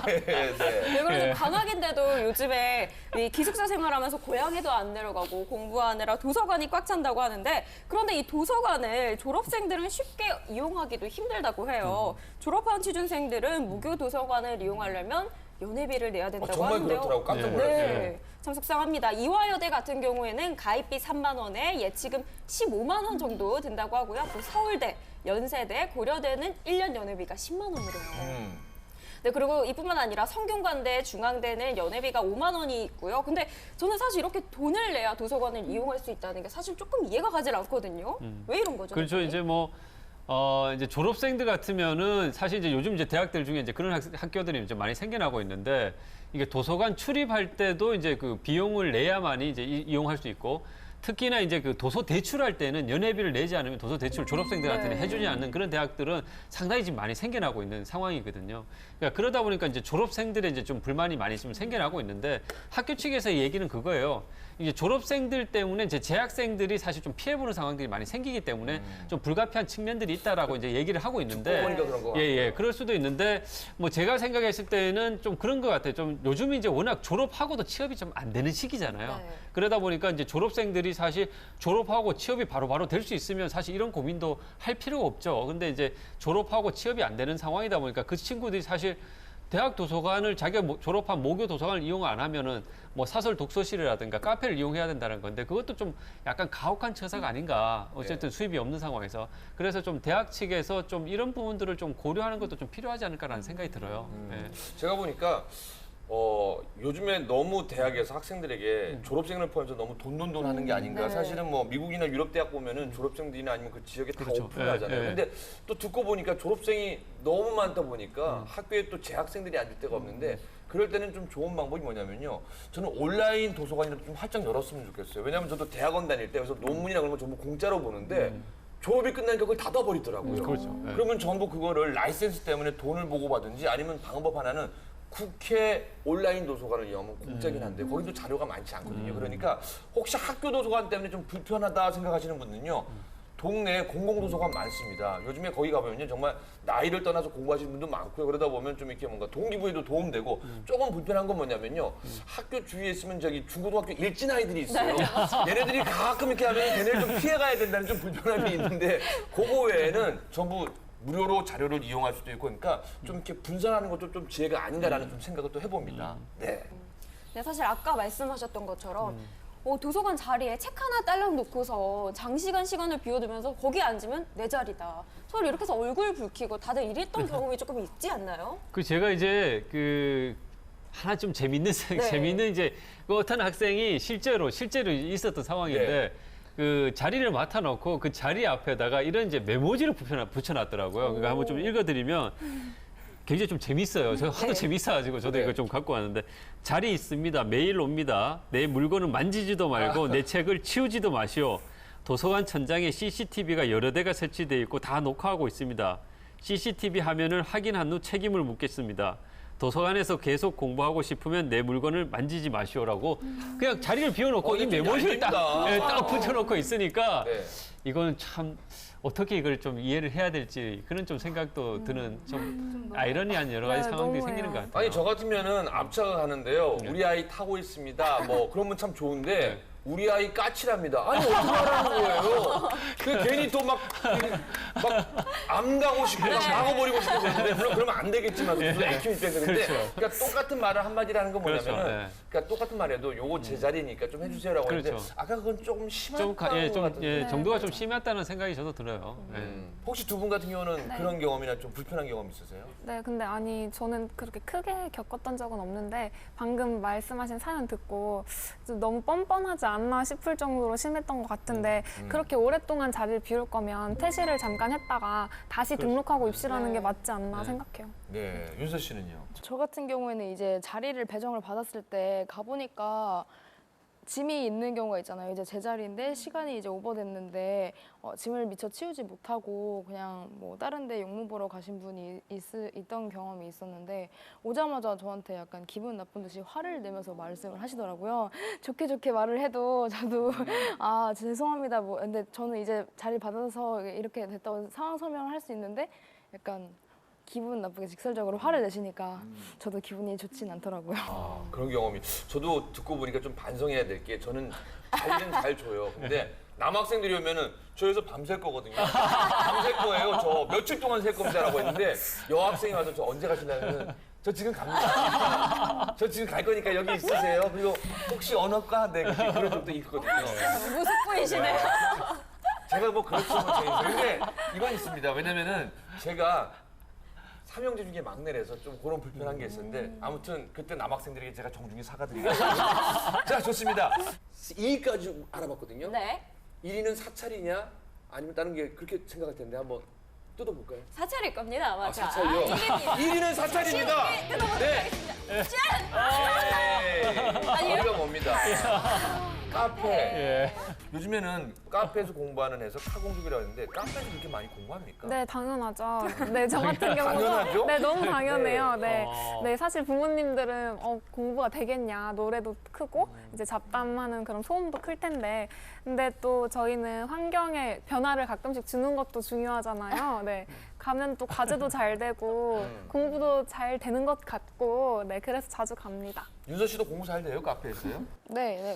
네, 네. 왜 그러지? 예. 방학인데도 요즘에 이 기숙사 생활하면서 고향에도 안 내려가고 공부하느라 도서관이 꽉 찬다고 하는데 그런데 이 도서관을 졸업생들은 쉽게 이용하기도 힘들다고 해요. 졸업한 취준생들은 무교 도서관을 이용하려면 연회비를 내야 된다고 정말 하는데요. 그렇더라고. 깜짝 네. 놀랐어요. 네, 참 속상합니다. 이화여대 같은 경우에는 가입비 3만 원에 예치금 15만 원 정도 든다고 하고요. 또 서울대, 연세대, 고려대는 1년 연회비가 10만 원으로 해요. 네, 그리고 이뿐만 아니라 성균관대, 중앙대는 연회비가 5만 원이 있고요. 근데 저는 사실 이렇게 돈을 내야 도서관을 이용할 수 있다는 게 사실 조금 이해가 가질 않거든요. 왜 이런 거죠? 그렇죠. 대표님? 이제 뭐, 이제 졸업생들 같으면은 사실 이제 요즘 이제 대학들 중에 이제 그런 학교들이 이제 많이 생겨나고 있는데 이게 도서관 출입할 때도 이제 그 비용을 내야만이 이제 이용할 수 있고 특히나 이제 그 도서 대출할 때는 연회비를 내지 않으면 도서 대출 졸업생들한테는 네. 해주지 않는 그런 대학들은 상당히 지금 많이 생겨나고 있는 상황이거든요. 그러니까 그러다 보니까 이제 졸업생들의 이제 좀 불만이 많이 좀 생겨나고 있는데 학교 측에서의 얘기는 그거예요. 이제 졸업생들 때문에 이제 재학생들이 사실 좀 피해보는 상황들이 많이 생기기 때문에 좀 불가피한 측면들이 있다라고 이제 얘기를 하고 있는데. 보니까 그런 거 예, 그럴 수도 있는데 뭐 제가 생각했을 때는 좀 그런 것 같아요. 좀 요즘 이제 워낙 졸업하고도 취업이 좀 안 되는 시기잖아요. 네. 그러다 보니까 이제 졸업생들이 사실 졸업하고 취업이 바로바로 될 수 있으면 사실 이런 고민도 할 필요가 없죠. 근데 이제 졸업하고 취업이 안 되는 상황이다 보니까 그 친구들이 사실 대학 도서관을 자기가 졸업한 모교 도서관을 이용 안 하면은 뭐 사설 독서실이라든가 카페를 이용해야 된다는 건데 그것도 좀 약간 가혹한 처사가 아닌가. 어쨌든 수입이 없는 상황에서. 그래서 좀 대학 측에서 좀 이런 부분들을 좀 고려하는 것도 좀 필요하지 않을까라는 생각이 들어요. 예. 제가 보니까 요즘에 너무 대학에서 학생들에게 졸업생을 포함해서 너무 돈 하는 게 아닌가. 네. 사실은 뭐 미국이나 유럽 대학 보면은 졸업생들이나 아니면 그 지역에 다 그렇죠. 오픈을 예, 하잖아요. 예. 근데 또 듣고 보니까 졸업생이 너무 많다 보니까 학교에 또 재학생들이 앉을 데가 없는데 그럴 때는 좀 좋은 방법이 뭐냐면요. 저는 온라인 도서관이라도 좀 활짝 열었으면 좋겠어요. 왜냐하면 저도 대학원 다닐 때 그래서 논문이나 그런 거 전부 공짜로 보는데 졸업이 끝나니까 그걸 닫아버리더라고요. 그렇죠. 예. 그러면 전부 그거를 라이센스 때문에 돈을 보고받든지 아니면 방법 하나는 국회 온라인 도서관을 이용하면 공짜긴 한데 거기도 자료가 많지 않거든요. 그러니까 혹시 학교 도서관 때문에 좀 불편하다 생각하시는 분들은요. 동네에 공공도서관 많습니다. 요즘에 거기 가보면요. 정말 나이를 떠나서 공부하시는 분도 많고요. 그러다 보면 좀 이렇게 뭔가 동기부여도 도움되고 조금 불편한 건 뭐냐면요. 학교 주위에 있으면 저기 중고등학교 일진 아이들이 있어요. 얘네들이 가끔 이렇게 하면 걔네를 좀 피해가야 된다는 좀 불편함이 있는데 그거 외에는 전부 무료로 자료를 이용할 수도 있고 그러니까 좀 이렇게 분산하는 것도 좀 지혜가 아닌가라는 좀 생각을 또 해봅니다. 네. 네, 사실 아까 말씀하셨던 것처럼 도서관 자리에 책 하나 딸랑 놓고서 장시간 시간을 비워두면서 거기 앉으면 내 자리다. 서로 이렇게 해서 얼굴 붉히고 다들 이랬던 경험이 조금 있지 않나요? 그 제가 이제 그 하나 좀 재밌는 재밌는 이제 그 어떤 학생이 실제로 있었던 상황인데 그 자리를 맡아놓고 그 자리 앞에다가 이런 이제 메모지를 붙여놨더라고요. 그러니까 한번 좀 읽어드리면 굉장히 좀 재밌어요. 저 하도 재밌어가지고 저도 이거 좀 갖고 왔는데 자리 있습니다. 매일 옵니다. 내 물건은 만지지도 말고 내 책을 치우지도 마시오. 도서관 천장에 CCTV가 여러 대가 설치되어 있고 다 녹화하고 있습니다. CCTV 화면을 확인한 후 책임을 묻겠습니다. 도서관에서 계속 공부하고 싶으면 내 물건을 만지지 마시오라고 그냥 자리를 비워놓고 이 느낌이 메모지를 딱 아닙니다. 붙여놓고 있으니까 네. 이거는 참 어떻게 이걸 좀 이해를 해야 될지 그런 좀 생각도 드는 좀 아이러니한 여러 가지 네, 상황들이 너무해요. 생기는 것 같아요. 아니 저 같으면은 앞차가 가는데요. 우리 아이 타고 있습니다. 뭐 그러면 참 좋은데 우리 아이 까칠합니다. 아니 어떻게 하라는 거예요? 그 괜히 또 막 암 가고 싶고 막 막아버리고 싶고 그러는데 물론 그러면 안 되겠지만 무슨 애큐 입장에서 근데 그러니까 똑같은 말을 한마디를 하는 건 뭐냐면은 그렇죠. 네. 그러니까 똑같은 말해도 요거 제 자리니까 좀 해주세요라고 그렇죠. 했는데 아까 그건 조금 심한 좀 것 같은데 정도가 좀 심했다는 생각이 저도 들어요. 네. 혹시 두 분 같은 경우는 그런 경험이나 좀 불편한 경험 있으세요? 네, 근데 아니 저는 그렇게 크게 겪었던 적은 없는데 방금 말씀하신 사연 듣고 좀 너무 뻔뻔하지 않나 싶을 정도로 심했던 것 같은데 그렇게 오랫동안 자리를 비울 거면 퇴실을 잠깐 했다가 다시 등록하고 입실하는 게 맞지 않나 생각해요. 네, 윤서 씨는요? 저 같은 경우에는 이제 자리를 배정을 받았을 때 가보니까 짐이 있는 경우가 있잖아요. 이제 제 자리인데 시간이 이제 오버됐는데 짐을 미처 치우지 못하고 그냥 뭐 다른 데 용문 보러 가신 분이 있던 경험이 있었는데 오자마자 저한테 약간 기분 나쁜 듯이 화를 내면서 말씀을 하시더라고요. 좋게 말을 해도 저도 아 죄송합니다. 뭐 근데 저는 이제 자리 받아서 이렇게 됐다고 상황 설명을 할 수 있는데 약간 기분 나쁘게 직설적으로 화를 내시니까 저도 기분이 좋진 않더라고요. 아, 그런 경험이 저도 듣고 보니까 좀 반성해야 될 게 저는 자리는 잘 줘요. 근데 남학생들이 오면은 저기서 밤샐 거거든요. 밤샐 거예요. 저 며칠 동안 셀 겁니다라고 했는데 여학생이 와서 저 언제 가시려면 저 지금 갑니다. 저 지금 갈 거니까 여기 있으세요. 그리고 혹시 언어과 네 그런 적도 있거든요. 무속보이시네요. 제가 뭐 그렇죠. 근데 이건 있습니다. 왜냐면은 제가 삼형제 중에 막내라서 좀 그런 불편한 게 있었는데 아무튼 그때 남학생들에게 제가 정중히 사과드리겠습니다. 자, 좋습니다. 2위까지 알아봤거든요. 네. 1위는 사찰이냐 아니면 다른 게 그렇게 생각할 텐데 한번 뜯어볼까요? 사찰일 겁니다, 아마. 아, 사찰이요? 1위는 사찰입니다. 네. 아니에요? 우리가 뭡니다. 카페. 요즘에는 카페에서 공부하는 해서 카공족이라고 하는데 카페에서 그렇게 많이 공부합니까? 네, 당연하죠. 네, 저 같은 당연하죠? 경우도 네, 너무 당연해요. 네. 네. 네, 사실 부모님들은 공부가 되겠냐, 노래도 크고 이제 잡담하는 그런 소음도 클 텐데, 근데 또 저희는 환경에 변화를 가끔씩 주는 것도 중요하잖아요. 네. 가면 또 과제도 잘 되고 공부도 잘 되는 것 같고, 네, 그래서 자주 갑니다. 윤서 씨도 공부 잘 돼요? 카페에서요? 네.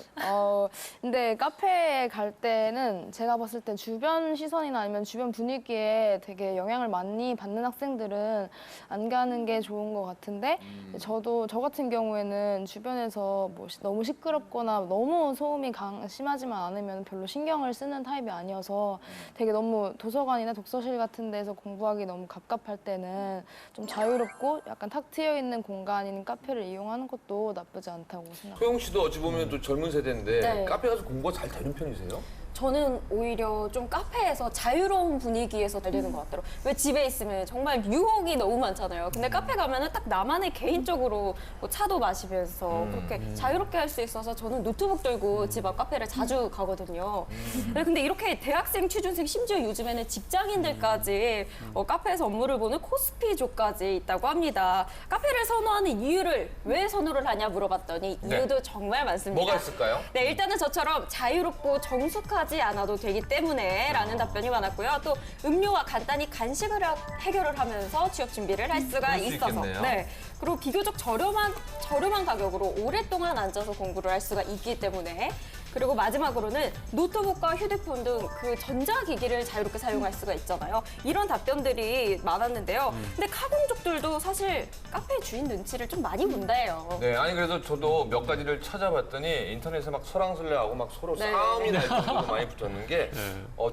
근데 카페에 갈 때는 제가 봤을 때 주변 시선이나 아니면 주변 분위기에 되게 영향을 많이 받는 학생들은 안 가는 게 좋은 것 같은데 저 같은 경우에는 주변에서 뭐 너무 시끄럽거나 너무 소음이 심하지만 않으면 별로 신경을 쓰는 타입이 아니어서 되게 너무 도서관이나 독서실 같은 데서 공부하기 너무 갑갑할 때는 좀 자유롭고 약간 탁 트여 있는 공간인 카페를 이용하는 것도 나쁘지 않다고 생각합니다. 소영 씨도 어찌 보면 또 젊은 세대인데 네. 카페 가서 공부가 잘 되는 편이세요? 저는 오히려 좀 카페에서 자유로운 분위기에서 잘 되는 것 같더라고요. 왜 집에 있으면 정말 유혹이 너무 많잖아요. 근데 카페 가면은 딱 나만의 개인적으로 뭐 차도 마시면서 그렇게 자유롭게 할 수 있어서 저는 노트북 들고 집 앞 카페를 자주 가거든요. 네, 근데 이렇게 대학생, 취준생, 심지어 요즘에는 직장인들까지 카페에서 업무를 보는 코스피족까지 있다고 합니다. 카페를 선호하는 이유를 왜 선호를 하냐 물어봤더니 네. 이유도 정말 많습니다. 뭐가 있을까요? 네, 일단은 저처럼 자유롭고 정숙하지 않아도 되기 때문에 라는 답변이 많았고요. 또 음료와 간단히 간식을 해결을 하면서 취업 준비를 할 수가 그럴 수 있어서. 있겠네요. 네. 그리고 비교적 저렴한 가격으로 오랫동안 앉아서 공부를 할 수가 있기 때문에 그리고 마지막으로는 노트북과 휴대폰 등 그 전자기기를 자유롭게 사용할 수가 있잖아요. 이런 답변들이 많았는데요. 근데 카공족들도 사실 카페 주인 눈치를 좀 많이 본다예요. 네, 아니 그래서 저도 몇 가지를 찾아봤더니 인터넷에 막 설왕설래하고 막 서로 네. 싸움이 날 정도로 많이 붙었는 게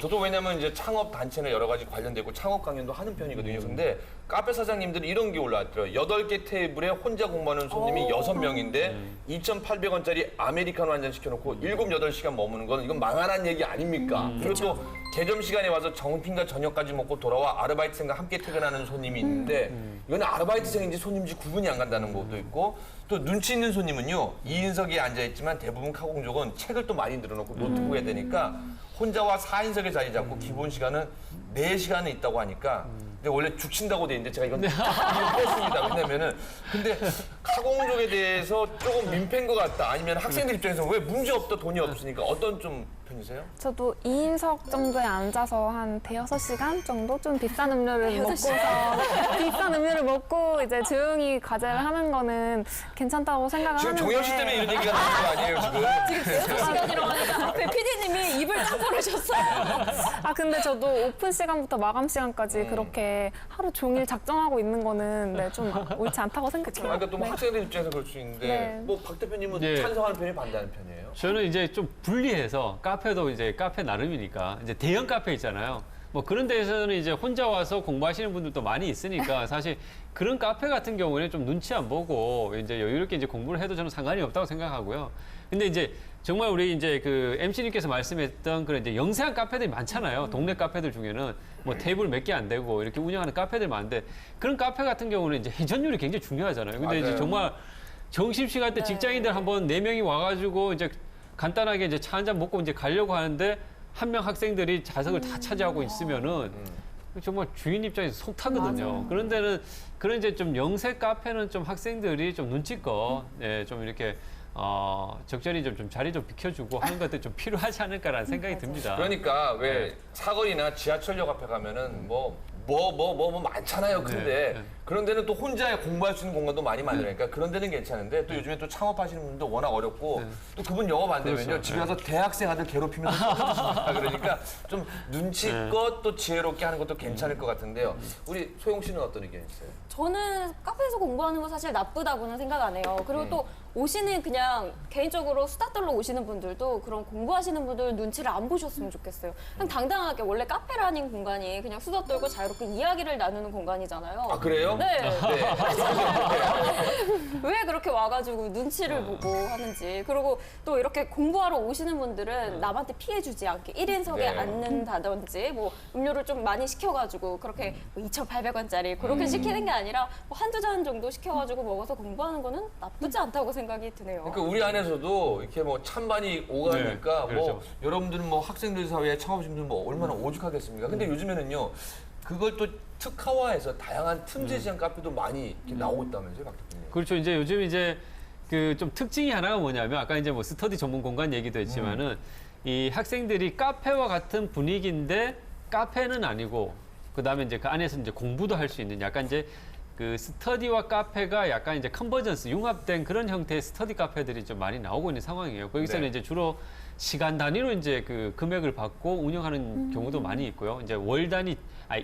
저도 왜냐면 이제 창업 단체나 여러 가지 관련되고 창업 강연도 하는 편이거든요. 근데 카페 사장님들이 이런 게 올라왔더라고요. 8개 테이블에 혼자 공부하는 손님이 6명인데 2,800원짜리 아메리카노 한 잔 시켜놓고 7, 8시간 머무는 건 이건 망한한 얘기 아닙니까? 그리고 또 개점 시간에 와서 점심과 저녁까지 먹고 돌아와 아르바이트생과 함께 퇴근하는 손님이 있는데 이건 아르바이트생인지 손님인지 구분이 안 간다는 것도 있고 또 눈치 있는 손님은요 2인석에 앉아있지만 대부분 카공족은 책을 또 많이 늘어놓고 노트북에 되니까 혼자와 4인석에 자리 잡고 기본 시간은 4시간은 있다고 하니까 근데 원래 죽친다고 돼 있는데 제가 이건 뺐습니다. 왜냐면은 근데 카공족에 대해서 조금 민폐인 것 같다. 아니면 학생들 입장에서 왜 문제 없다 돈이 없으니까 어떤 좀 편이세요? 저도 2인석 정도에 앉아서 한 대여섯 시간 정도 좀 비싼 음료를 먹고서 비싼 음료를 먹고 이제 조용히 과제를 하는 거는 괜찮다고 생각을 지금 하는데 정영 씨 때문에 이런 얘기가 나온 거 아니에요 지금? 6시간이라고 하니까 앞에 PD님이 입을 딱 벌으셨어요. 아 근데 저도 오픈 시간부터 마감 시간까지 그렇게 하루 종일 작정하고 있는 거는 네, 좀 옳지 않다고 생각해요. 그러니까 또 뭐 학생들 입장에서 그럴 수 있는데 네. 뭐 박 대표님은 네. 찬성하는 편이 반대하는 편이에요? 저는 이제 좀 분리해서 카페도 이제 카페 나름이니까 이제 대형 카페 있잖아요. 뭐 그런 데에서는 이제 혼자 와서 공부하시는 분들도 많이 있으니까 사실 그런 카페 같은 경우에는 좀 눈치 안 보고 이제 여유롭게 이제 공부를 해도 저는 상관이 없다고 생각하고요. 근데 이제 정말 우리 이제 그 MC님께서 말씀했던 그런 이제 영세한 카페들이 많잖아요. 동네 카페들 중에는 뭐 테이블 몇 개 안 되고 이렇게 운영하는 카페들 많은데 그런 카페 같은 경우는 이제 회전율이 굉장히 중요하잖아요. 근데 이제 맞아요. 정말 점심시간 때 직장인들 한번 4명이 와가지고 이제 간단하게 이제 차 한 잔 먹고 이제 가려고 하는데 한 명 학생들이 좌석을 다 차지하고 있으면은 정말 주인 입장에서 속 타거든요. 그런 데는 그런 이제 좀 영세 카페는 좀 학생들이 좀 눈치껏 예, 좀 이렇게 적절히 좀 자리 좀 비켜주고 하는 것도 좀 필요하지 않을까라는 생각이 듭니다. 그러니까 왜 사거리나 지하철역 앞에 가면은 뭐 많잖아요. 근데 네. 그런 데는 또 혼자 공부할 수 있는 공간도 많이 만들어니까 그런 데는 괜찮은데 또 요즘에 또 창업하시는 분도 워낙 어렵고 또 그분 영업 안 되면요 그렇죠. 집에 가서 대학생 아들 괴롭히면서 쫓아주십니다. 그러니까 좀 눈치껏 또 지혜롭게 하는 것도 괜찮을 것 같은데요. 우리 소영 씨는 어떤 의견 있어요? 저는 카페에서 공부하는 거 사실 나쁘다고는 생각 안 해요. 그리고 또 오시는 그냥 개인적으로 수다 떨러 오시는 분들도 그런 공부하시는 분들 눈치를 안 보셨으면 좋겠어요. 그냥 당당하게 원래 카페라는 공간이 그냥 수다 떨고 자유롭게 이야기를 나누는 공간이잖아요. 아 그래요? 네. 네. 왜 그렇게 와가지고 눈치를 보고 하는지. 그리고 또 이렇게 공부하러 오시는 분들은 남한테 피해주지 않게 1인석에 네. 앉는다든지 뭐 음료를 좀 많이 시켜가지고 그렇게 뭐 2,800원짜리 그렇게 시키는 게 아니라 뭐 한두 잔 정도 시켜가지고 먹어서 공부하는 거는 나쁘지 않다고 생각이 드네요. 그러니까 우리 안에서도 이렇게 뭐 찬반이 오가니까 네, 뭐 그렇죠. 여러분들은 뭐 학생들 사회에 창업주분들 뭐 얼마나 오죽하겠습니까? 근데 요즘에는요 그걸 또 특화화해서 다양한 틈새 시장 카페도 많이 이렇게 나오고 있다면서요, 박 대표님? 그렇죠. 이제 요즘 이제 그 좀 특징이 하나가 뭐냐면 아까 이제 뭐 스터디 전문 공간 얘기도 했지만은 이 학생들이 카페와 같은 분위기인데 카페는 아니고 그다음에 이제 그 안에서 이제 공부도 할 수 있는 약간 이제 그 스터디와 카페가 약간 이제 컨버전스, 융합된 그런 형태의 스터디 카페들이 좀 많이 나오고 있는 상황이에요. 거기서는 네. 이제 주로 시간 단위로 이제 그 금액을 받고 운영하는 경우도 많이 있고요. 이제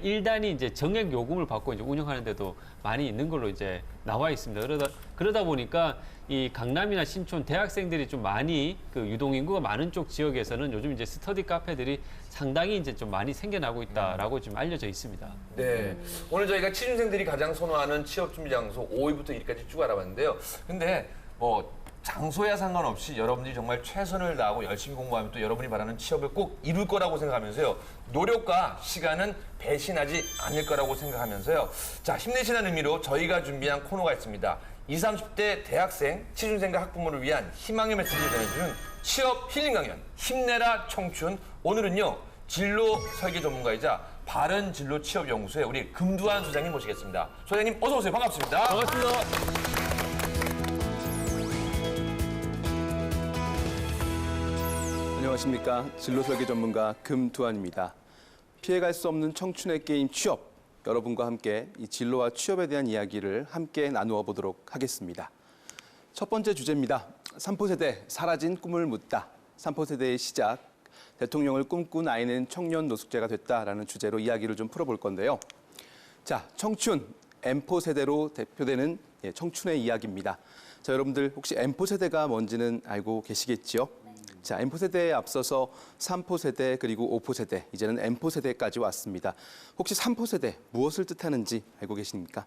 일 단위 이제 정액 요금을 받고 이제 운영하는 데도 많이 있는 걸로 이제 나와 있습니다. 그러다 보니까 이 강남이나 신촌 대학생들이 좀 많이 그 유동인구가 많은 쪽 지역에서는 요즘 이제 스터디 카페들이 상당히 이제 좀 많이 생겨나고 있다라고 지금 알려져 있습니다. 네. 오늘 저희가 취준생들이 가장 선호하는 취업 준비 장소 5위부터 1위까지 쭉 알아봤는데요. 근데 뭐 장소야 상관없이 여러분들이 정말 최선을 다하고 열심히 공부하면 또 여러분이 바라는 취업을 꼭 이룰 거라고 생각하면서요. 노력과 시간은 배신하지 않을 거라고 생각하면서요. 자, 힘내시라는 의미로 저희가 준비한 코너가 있습니다. 20, 30대 대학생, 취준생과 학부모를 위한 희망의 메시지를 전해주는 취업 힐링 강연, 힘내라 청춘. 오늘은요, 진로 설계 전문가이자 바른 진로 취업 연구소의 우리 금두한 소장님 모시겠습니다. 소장님 어서 오세요. 반갑습니다. 반갑습니다. 안녕하십니까. 진로설계 전문가 금두한입니다. 피해갈 수 없는 청춘의 게임 취업. 여러분과 함께 이 진로와 취업에 대한 이야기를 함께 나누어 보도록 하겠습니다. 첫 번째 주제입니다. 3포세대 사라진 꿈을 묻다. 3포세대의 시작. 대통령을 꿈꾼 아이는 청년 노숙자가 됐다라는 주제로 이야기를 좀 풀어볼 건데요. 자, 청춘, M4세대로 대표되는 청춘의 이야기입니다. 자, 여러분들 혹시 M4세대가 뭔지는 알고 계시겠지요? 자, M4세대에 앞서서 3포세대 그리고 5포세대, 이제는 M4세대까지 왔습니다. 혹시 3포세대 무엇을 뜻하는지 알고 계십니까?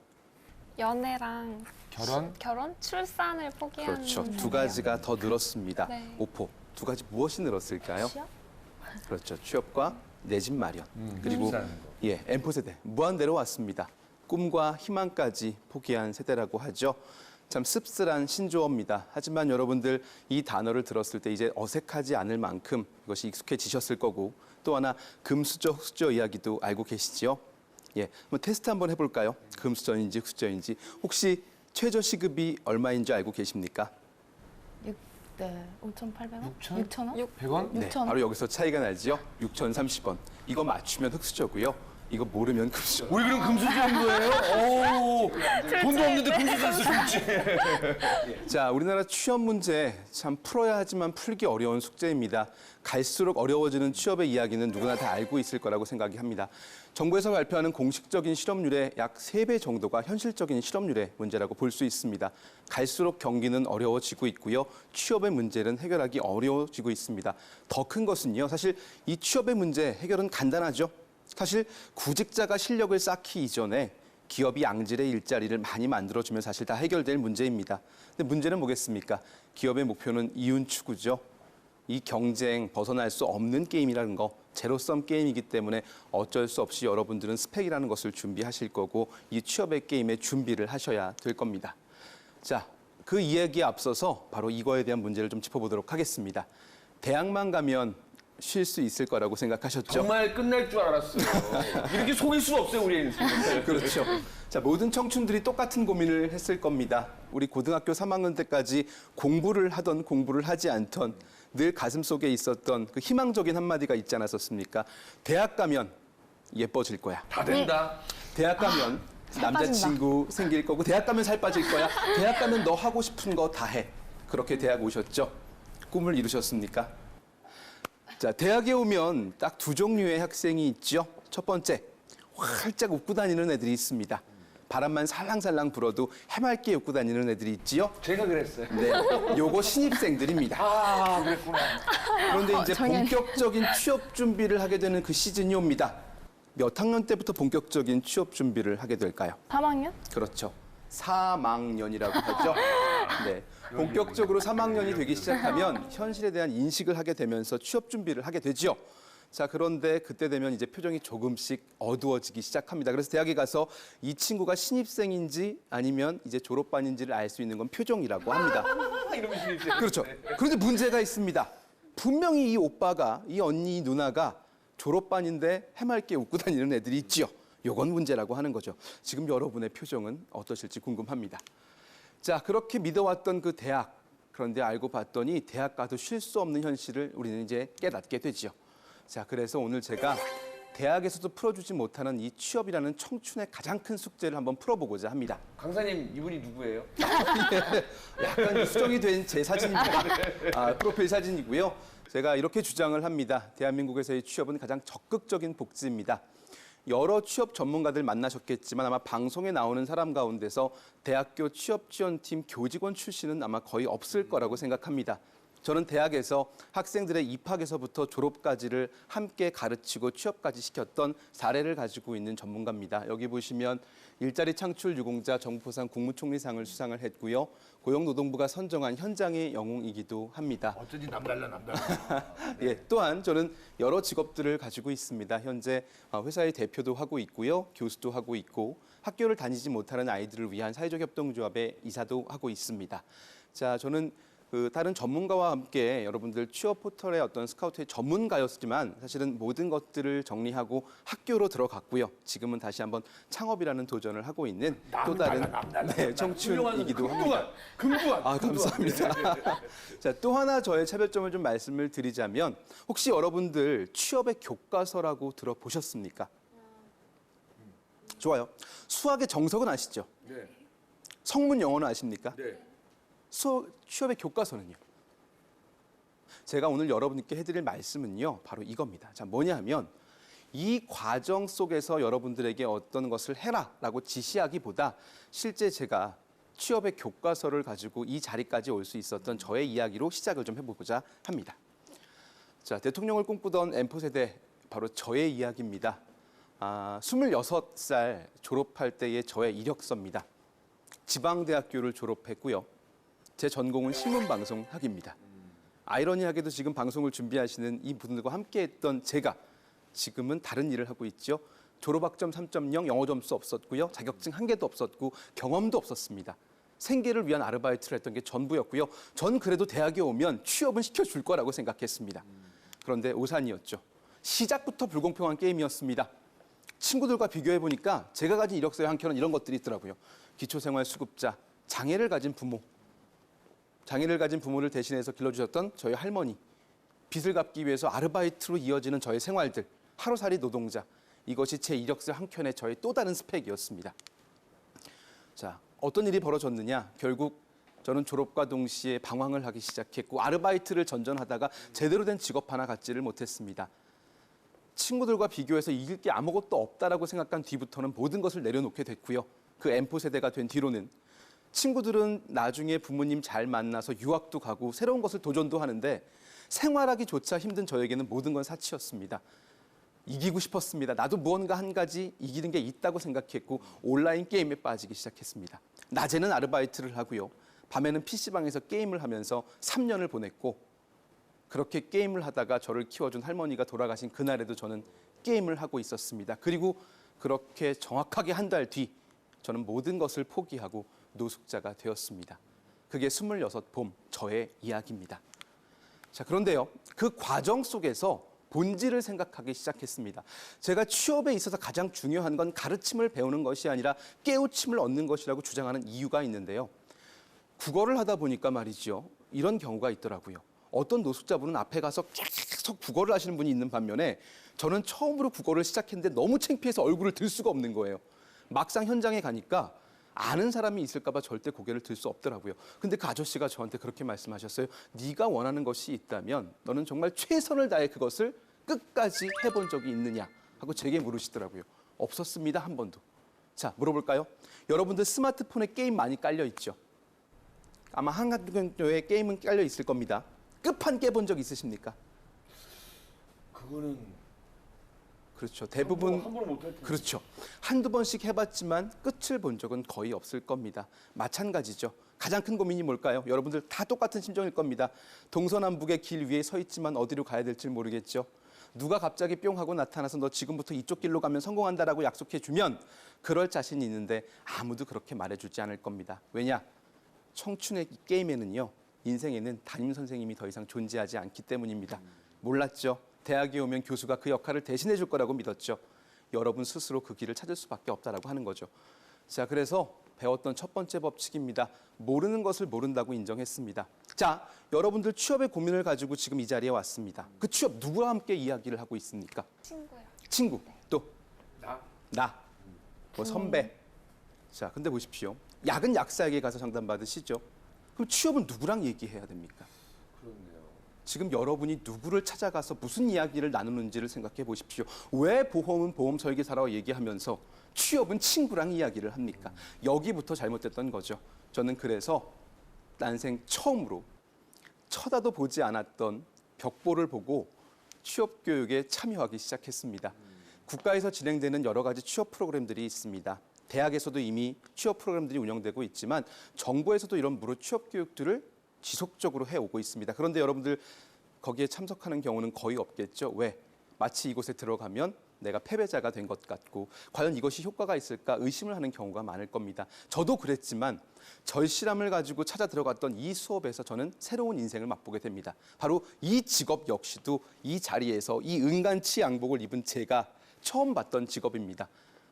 연애랑 결혼, 출산을 포기하는 그렇죠. 두 거예요. 가지가 더 늘었습니다. 네. 5포. 두 가지 무엇이 늘었을까요? 그렇죠. 취업과 내 집 마련. 그리고 M4세대 무한대로 왔습니다. 꿈과 희망까지 포기한 세대라고 하죠. 참 씁쓸한 신조어입니다. 하지만 여러분들 이 단어를 들었을 때 이제 어색하지 않을 만큼 이것이 익숙해지셨을 거고, 또 하나 금수저, 흑수저 이야기도 알고 계시지요? 예, 한번 테스트 한번 해볼까요? 금수저인지 흑수저인지. 혹시 최저 시급이 얼마인지 알고 계십니까? 네, 5,800원? 6,000원? 100원? 네, 6,000원? 바로 여기서 차이가 나죠? 6,030원. 이거 맞추면 흑수저고요. 이거 모르면 금수저. 우리 그럼 금수저인 거예요? 오, 돈도 없는데 금수저 쓰실지. 자, 우리나라 취업 문제 참 풀어야 하지만 풀기 어려운 숙제입니다. 갈수록 어려워지는 취업의 이야기는 누구나 다 알고 있을 거라고 생각이 합니다. 정부에서 발표하는 공식적인 실업률의 약 3배 정도가 현실적인 실업률의 문제라고 볼 수 있습니다. 갈수록 경기는 어려워지고 있고요. 취업의 문제는 해결하기 어려워지고 있습니다. 더 큰 것은요. 사실 이 취업의 문제 해결은 간단하죠. 사실 구직자가 실력을 쌓기 이전에 기업이 양질의 일자리를 많이 만들어주면 사실 다 해결될 문제입니다. 근데 문제는 뭐겠습니까? 기업의 목표는 이윤 추구죠. 이 경쟁 벗어날 수 없는 게임이라는 거, 제로섬 게임이기 때문에 어쩔 수 없이 여러분들은 스펙이라는 것을 준비하실 거고 이 취업의 게임에 준비를 하셔야 될 겁니다. 자, 그 이야기에 앞서서 바로 이거에 대한 문제를 좀 짚어보도록 하겠습니다. 대학만 가면 쉴 수 있을 거라고 생각하셨죠? 정말 끝날 줄 알았어요. 이렇게 속일 수 없어요, 우리 인생. 그렇죠. 자, 모든 청춘들이 똑같은 고민을 했을 겁니다. 우리 고등학교 3학년 때까지 공부를 하던 공부를 하지 않던 늘 가슴속에 있었던 그 희망적인 한마디가 있지 않았었습니까? 대학 가면 예뻐질 거야. 다 된다. 대학 가면 남자친구 생길 거고, 대학 가면 살 빠질 거야. 대학 가면 너 하고 싶은 거 다 해. 그렇게 대학 오셨죠? 꿈을 이루셨습니까? 자, 대학에 오면 딱 두 종류의 학생이 있죠. 첫 번째, 활짝 웃고 다니는 애들이 있습니다. 바람만 살랑살랑 불어도 해맑게 웃고 다니는 애들이 있지요. 제가 그랬어요. 네, 요거 신입생들입니다. 아, 그랬구나. 그런데 이제 본격적인 취업 준비를 하게 되는 그 시즌이 옵니다. 몇 학년 때부터 본격적인 취업 준비를 하게 될까요? 3학년? 그렇죠. 3학년이라고 하죠. 네. 본격적으로 3학년이 되기 시작하면 현실에 대한 인식을 하게 되면서 취업 준비를 하게 되죠. 자, 그런데 그때 되면 이제 표정이 조금씩 어두워지기 시작합니다. 그래서 대학에 가서 이 친구가 신입생인지 아니면 이제 졸업반인지를 알 수 있는 건 표정이라고 합니다. 이러면 신입생. 그렇죠. 그런데 문제가 있습니다. 분명히 이 오빠가, 이 언니, 이 누나가 졸업반인데 해맑게 웃고 다니는 애들이 있지요. 요건 문제라고 하는 거죠. 지금 여러분의 표정은 어떠실지 궁금합니다. 자, 그렇게 믿어왔던 그 대학. 그런데 알고 봤더니 대학 가도 쉴 수 없는 현실을 우리는 이제 깨닫게 되지요. 자, 그래서 오늘 제가 대학에서도 풀어주지 못하는 이 취업이라는 청춘의 가장 큰 숙제를 한번 풀어보고자 합니다. 강사님 이분이 누구예요? 약간 수정이 된 제 사진입니다. 프로필 사진이고요. 제가 이렇게 주장을 합니다. 대한민국에서의 취업은 가장 적극적인 복지입니다. 여러 취업 전문가들 만나셨겠지만 아마 방송에 나오는 사람 가운데서 대학교 취업 지원팀 교직원 출신은 아마 거의 없을 거라고 생각합니다. 저는 대학에서 학생들의 입학에서부터 졸업까지를 함께 가르치고 취업까지 시켰던 사례를 가지고 있는 전문가입니다. 여기 보시면 일자리 창출 유공자 정부상 국무총리상을 수상을 했고요. 고용노동부가 선정한 현장의 영웅이기도 합니다. 어쩐지 남달라. 예, 또한 저는 여러 직업들을 가지고 있습니다. 현재 회사의 대표도 하고 있고요. 교수도 하고 있고 학교를 다니지 못하는 아이들을 위한 사회적 협동조합의 이사도 하고 있습니다. 자, 저는 다른 전문가와 함께 여러분들 취업 포털의 어떤 스카우트의 전문가였지만 사실은 모든 것들을 정리하고 학교로 들어갔고요. 지금은 다시 한번 창업이라는 도전을 하고 있는 또 다른 청춘이기도 합니다. 금부한. 감사합니다. 자, 또 하나 저의 차별점을 좀 말씀을 드리자면 혹시 여러분들 취업의 교과서라고 들어보셨습니까? 좋아요. 수학의 정석은 아시죠? 네. 성문 영어는 아십니까? 네. 취업의 교과서는요. 제가 오늘 여러분께 해드릴 말씀은요. 바로 이겁니다. 자, 뭐냐 하면 이 과정 속에서 여러분들에게 어떤 것을 해라라고 지시하기보다 실제 제가 취업의 교과서를 가지고 이 자리까지 올 수 있었던 저의 이야기로 시작을 좀 해보고자 합니다. 자, 대통령을 꿈꾸던 M포세대 바로 저의 이야기입니다. 26살 졸업할 때의 저의 이력서입니다. 지방대학교를 졸업했고요. 제 전공은 신문방송학입니다. 아이러니하게도 지금 방송을 준비하시는 이 분들과 함께했던 제가 지금은 다른 일을 하고 있죠. 졸업학점 3.0, 영어 점수 없었고요. 자격증 한 개도 없었고 경험도 없었습니다. 생계를 위한 아르바이트를 했던 게 전부였고요. 전 그래도 대학에 오면 취업은 시켜줄 거라고 생각했습니다. 그런데 오산이었죠. 시작부터 불공평한 게임이었습니다. 친구들과 비교해보니까 제가 가진 이력서에 한켠은 이런 것들이 있더라고요. 기초생활수급자, 장애를 가진 부모를 대신해서 길러주셨던 저희 할머니, 빚을 갚기 위해서 아르바이트로 이어지는 저의 생활들, 하루살이 노동자, 이것이 제 이력서 한켠의 저의 또 다른 스펙이었습니다. 자, 어떤 일이 벌어졌느냐? 결국 저는 졸업과 동시에 방황을 하기 시작했고 아르바이트를 전전하다가 제대로 된 직업 하나 갖지를 못했습니다. 친구들과 비교해서 이길 게 아무것도 없다라고 생각한 뒤부터는 모든 것을 내려놓게 됐고요. 그 M포세대가 된 뒤로는 친구들은 나중에 부모님 잘 만나서 유학도 가고 새로운 것을 도전도 하는데 생활하기조차 힘든 저에게는 모든 건 사치였습니다. 이기고 싶었습니다. 나도 무언가 한 가지 이기는 게 있다고 생각했고 온라인 게임에 빠지기 시작했습니다. 낮에는 아르바이트를 하고요. 밤에는 PC방에서 게임을 하면서 3년을 보냈고 그렇게 게임을 하다가 저를 키워준 할머니가 돌아가신 그날에도 저는 게임을 하고 있었습니다. 그리고 그렇게 정확하게 한 달 뒤 저는 모든 것을 포기하고 노숙자가 되었습니다. 그게 26봄 저의 이야기입니다. 자, 그런데요. 그 과정 속에서 본질을 생각하기 시작했습니다. 제가 취업에 있어서 가장 중요한 건 가르침을 배우는 것이 아니라 깨우침을 얻는 것이라고 주장하는 이유가 있는데요. 국어를 하다 보니까 말이죠. 이런 경우가 있더라고요. 어떤 노숙자분은 앞에 가서 계속 국어를 하시는 분이 있는 반면에 저는 처음으로 국어를 시작했는데 너무 창피해서 얼굴을 들 수가 없는 거예요. 막상 현장에 가니까 아는 사람이 있을까 봐 절대 고개를 들 수 없더라고요. 근데 그 아저씨가 저한테 그렇게 말씀하셨어요. 네가 원하는 것이 있다면 너는 정말 최선을 다해 그것을 끝까지 해본 적이 있느냐 하고 제게 물으시더라고요. 없었습니다, 한 번도. 자, 물어볼까요? 여러분들 스마트폰에 게임 많이 깔려 있죠? 아마 한두 정도의 게임은 깔려 있을 겁니다. 끝판 깨본 적 있으십니까? 그거는 그렇죠. 대부분 함부로 못할 텐데. 그렇죠. 한두 번씩 해봤지만 끝을 본 적은 거의 없을 겁니다. 마찬가지죠. 가장 큰 고민이 뭘까요? 여러분들 다 똑같은 심정일 겁니다. 동서남북의 길 위에 서 있지만 어디로 가야 될지 모르겠죠. 누가 갑자기 뿅 하고 나타나서 너 지금부터 이쪽 길로 가면 성공한다라고 약속해 주면 그럴 자신이 있는데 아무도 그렇게 말해주지 않을 겁니다. 왜냐? 청춘의 게임에는요. 인생에는 담임 선생님이 더 이상 존재하지 않기 때문입니다. 몰랐죠. 대학에 오면 교수가 그 역할을 대신해 줄 거라고 믿었죠. 여러분 스스로 그 길을 찾을 수밖에 없다라고 하는 거죠. 자, 그래서 배웠던 첫 번째 법칙입니다. 모르는 것을 모른다고 인정했습니다. 자, 여러분들 취업의 고민을 가지고 지금 이 자리에 왔습니다. 그 취업 누구와 함께 이야기를 하고 있습니까? 친구요. 친구, 또 나? 뭐 선배. 자, 근데 보십시오. 약은 약사에게 가서 상담 받으시죠. 그럼 취업은 누구랑 얘기해야 됩니까? 그렇네요. 지금 여러분이 누구를 찾아가서 무슨 이야기를 나누는지를 생각해 보십시오. 왜 보험은 보험 설계사라고 얘기하면서 취업은 친구랑 이야기를 합니까? 여기부터 잘못됐던 거죠. 저는 그래서 난생 처음으로 쳐다도 보지 않았던 벽보를 보고 취업 교육에 참여하기 시작했습니다. 국가에서 진행되는 여러 가지 취업 프로그램들이 있습니다. 대학에서도 이미 취업 프로그램들이 운영되고 있지만 정부에서도 이런 무료 취업 교육들을 지속적으로 해오고 있습니다. 그런데 여러분들 거기에 참석하는 경우는 거의 없겠죠. 왜? 마치 이곳에 들어가면 내가 패배자가 된 것 같고 과연 이것이 효과가 있을까 의심을 하는 경우가 많을 겁니다. 저도 그랬지만 절실함을 가지고 찾아 들어갔던 이 수업에서 저는 새로운 인생을 맛보게 됩니다. 바로 이 직업 역시도 이 자리에서 이 은간치 양복을 입은 제가 처음 봤던 직업입니다.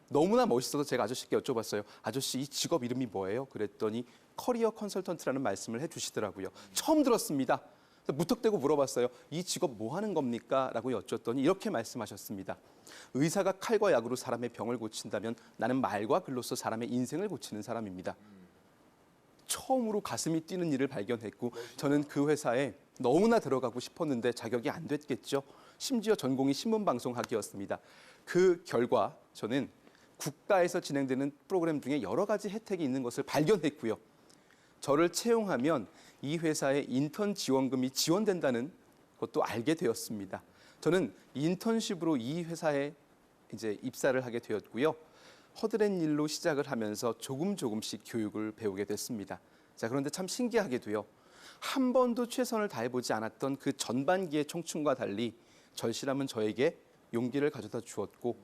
너무나 멋있어서 제가 아저씨께 여쭤봤어요. 아저씨 이 직업 이름이 뭐예요? 그랬더니 커리어 컨설턴트라는 말씀을 해주시더라고요. 처음 들었습니다. 무턱대고 물어봤어요. 이 직업 뭐 하는 겁니까? 라고 여쭸더니 이렇게 말씀하셨습니다. 의사가 칼과 약으로 사람의 병을 고친다면 나는 말과 글로써 사람의 인생을 고치는 사람입니다. 처음으로 가슴이 뛰는 일을 발견했고 저는 그 회사에 너무나 들어가고 싶었는데 자격이 안 됐겠죠. 심지어 전공이 신문방송학이었습니다. 그 결과 저는 국가에서 진행되는 프로그램 중에 여러 가지 혜택이 있는 것을 발견했고요. 저를 채용하면 이 회사에 인턴 지원금이 지원된다는 것도 알게 되었습니다. 저는 인턴십으로 이 회사에 이제 입사를 하게 되었고요. 허드렛 일로 시작을 하면서 조금씩 교육을 배우게 됐습니다. 자, 그런데 참 신기하게도요. 한 번도 최선을 다해보지 않았던 그 전반기의 청춘과 달리 절실함은 저에게 용기를 가져다 주었고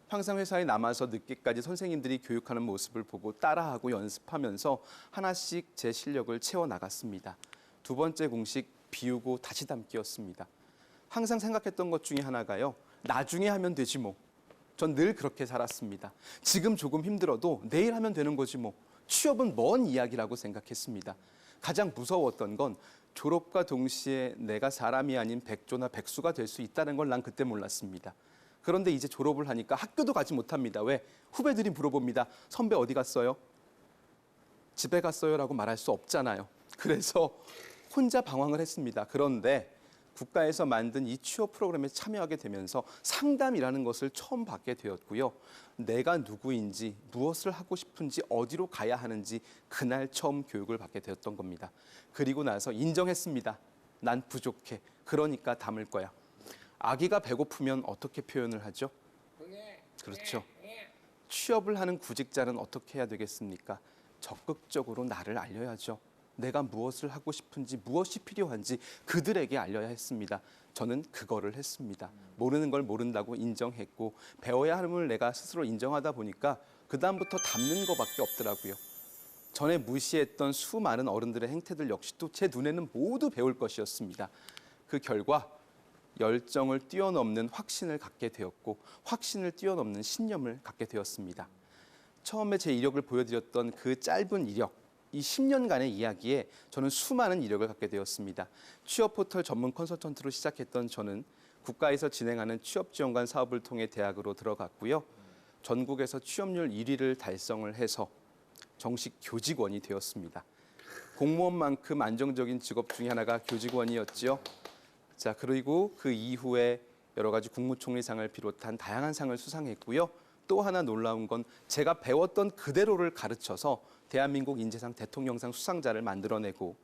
항상 회사에 남아서 늦게까지 선생님들이 교육하는 모습을 보고 따라하고 연습하면서 하나씩 제 실력을 채워나갔습니다. 두 번째 공식, 비우고 다시 담기였습니다. 항상 생각했던 것 중에 하나가요. 나중에 하면 되지 뭐. 전 늘 그렇게 살았습니다. 지금 조금 힘들어도 내일 하면 되는 거지 뭐. 취업은 먼 이야기라고 생각했습니다. 가장 무서웠던 건 졸업과 동시에 내가 사람이 아닌 백조나 백수가 될 수 있다는 걸 난 그때 몰랐습니다. 그런데 이제 졸업을 하니까 학교도 가지 못합니다. 왜? 후배들이 물어봅니다. 선배 어디 갔어요? 집에 갔어요? 라고 말할 수 없잖아요. 그래서 혼자 방황을 했습니다. 그런데 국가에서 만든 이 취업 프로그램에 참여하게 되면서 상담이라는 것을 처음 받게 되었고요. 내가 누구인지, 무엇을 하고 싶은지, 어디로 가야 하는지 그날 처음 교육을 받게 되었던 겁니다. 그리고 나서 인정했습니다. 난 부족해. 그러니까 담을 거야. 아기가 배고프면 어떻게 표현을 하죠? 그렇죠. 취업을 하는 구직자는 어떻게 해야 되겠습니까? 적극적으로 나를 알려야죠. 내가 무엇을 하고 싶은지, 무엇이 필요한지 그들에게 알려야 했습니다. 저는 그거를 했습니다. 모르는 걸 모른다고 인정했고 배워야 함을 내가 스스로 인정하다 보니까 그다음부터 담는 것밖에 없더라고요. 전에 무시했던 수많은 어른들의 행태들 역시도 제 눈에는 모두 배울 것이었습니다. 그 결과 열정을 뛰어넘는 확신을 갖게 되었고 확신을 뛰어넘는 신념을 갖게 되었습니다. 처음에 제 이력을 보여드렸던 그 짧은 이력, 이 10년간의 이야기에 저는 수많은 이력을 갖게 되었습니다. 취업 포털 전문 컨설턴트로 시작했던 저는 국가에서 진행하는 취업지원관 사업을 통해 대학으로 들어갔고요. 전국에서 취업률 1위를 달성을 해서 정식 교직원이 되었습니다. 공무원만큼 안정적인 직업 중에 하나가 교직원이었죠. 자, 그리고 그 이후에 여러 가지 국무총리상을 비롯한 다양한 상을 수상했고요. 또 하나 놀라운 건 제가 배웠던 그대로를 가르쳐서 대한민국 인재상 대통령상 수상자를 만들어내고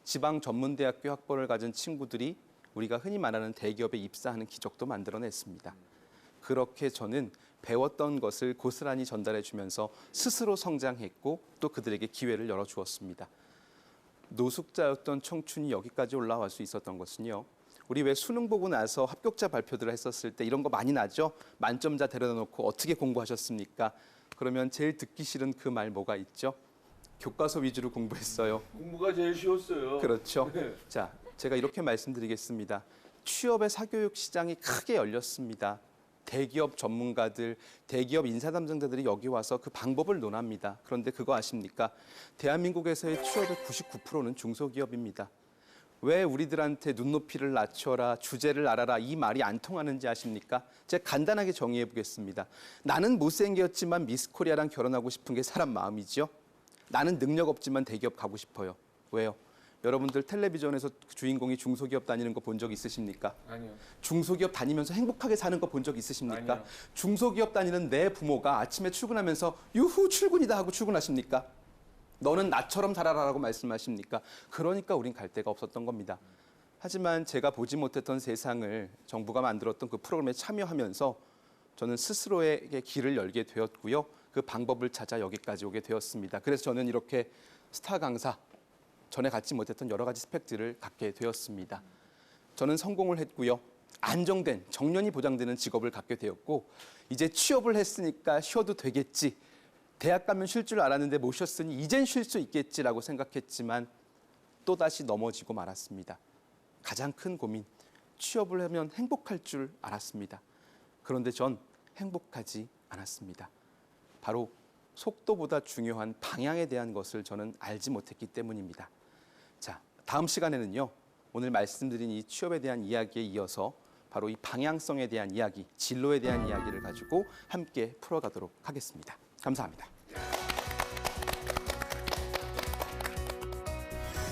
지방 전문대학교 학벌을 가진 친구들이 우리가 흔히 말하는 대기업에 입사하는 기적도 만들어냈습니다. 그렇게 저는 배웠던 것을 고스란히 전달해 주면서 스스로 성장했고 또 그들에게 기회를 열어주었습니다. 노숙자였던 청춘이 여기까지 올라갈 수 있었던 것은요. 우리 왜 수능 보고 나서 합격자 발표들을 했었을 때 이런 거 많이 나죠? 만점자 데려다 놓고 어떻게 공부하셨습니까? 그러면 제일 듣기 싫은 그 말 뭐가 있죠? 교과서 위주로 공부했어요. 공부가 제일 쉬웠어요. 그렇죠. 자, 제가 이렇게 말씀드리겠습니다. 취업의 사교육 시장이 크게 열렸습니다. 대기업 전문가들, 대기업 인사 담당자들이 여기 와서 그 방법을 논합니다. 그런데 그거 아십니까? 대한민국에서의 취업의 99%는 중소기업입니다. 왜 우리들한테 눈높이를 낮춰라, 주제를 알아라 이 말이 안 통하는지 아십니까? 제가 간단하게 정의해 보겠습니다. 나는 못생겼지만 미스코리아랑 결혼하고 싶은 게 사람 마음이죠. 나는 능력 없지만 대기업 가고 싶어요. 왜요? 여러분들 텔레비전에서 주인공이 중소기업 다니는 거 본 적 있으십니까? 아니요. 중소기업 다니면서 행복하게 사는 거 본 적 있으십니까? 아니요. 중소기업 다니는 내 부모가 아침에 출근하면서 유후 출근이다 하고 출근하십니까? 너는 나처럼 살아라라고 말씀하십니까? 그러니까 우린 갈 데가 없었던 겁니다. 하지만 제가 보지 못했던 세상을 정부가 만들었던 그 프로그램에 참여하면서 저는 스스로에게 길을 열게 되었고요. 그 방법을 찾아 여기까지 오게 되었습니다. 그래서 저는 이렇게 스타 강사, 전에 갖지 못했던 여러 가지 스펙들을 갖게 되었습니다. 저는 성공을 했고요. 안정된, 정년이 보장되는 직업을 갖게 되었고 이제 취업을 했으니까 쉬어도 되겠지. 대학 가면 쉴 줄 알았는데 못 쉬었으니 이젠 쉴 수 있겠지라고 생각했지만 또다시 넘어지고 말았습니다. 가장 큰 고민, 취업을 하면 행복할 줄 알았습니다. 그런데 전 행복하지 않았습니다. 바로 속도보다 중요한 방향에 대한 것을 저는 알지 못했기 때문입니다. 자, 다음 시간에는요. 오늘 말씀드린 이 취업에 대한 이야기에 이어서 바로 이 방향성에 대한 이야기, 진로에 대한 이야기를 가지고 함께 풀어가도록 하겠습니다. 감사합니다.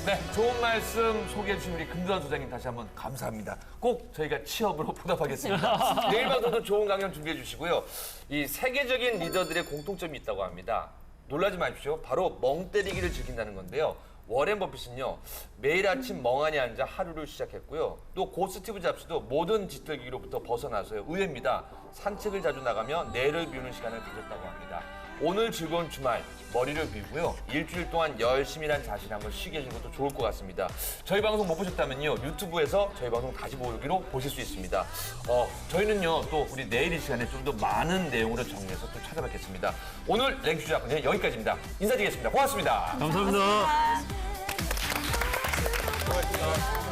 네, 좋은 말씀 소개해 주신 우리 금두한 소장님 다시 한번 감사합니다. 꼭 저희가 취업으로 보답하겠습니다. 내일 방송도 좋은 강연 준비해 주시고요. 이 세계적인 리더들의 공통점이 있다고 합니다. 놀라지 마십시오. 바로 멍 때리기를 즐긴다는 건데요. 워렌 버핏은요, 매일 아침 멍하니 앉아 하루를 시작했고요. 또 고 스티브 잡스도 모든 짙을기로부터 벗어나서요. 의외입니다. 산책을 자주 나가며 뇌를 비우는 시간을 가졌다고 합니다. 오늘 즐거운 주말 머리를 비우고요. 일주일 동안 열심히 일한 자신 한번 쉬게 해주는 것도 좋을 것 같습니다. 저희 방송 못 보셨다면요. 유튜브에서 저희 방송 다시 보기로 보실 수 있습니다. 저희는요. 또 우리 내일 이 시간에 좀 더 많은 내용으로 정리해서 또 찾아뵙겠습니다. 오늘 랭큐 작가는 여기까지입니다. 인사드리겠습니다. 고맙습니다. 감사합니다. 고맙습니다.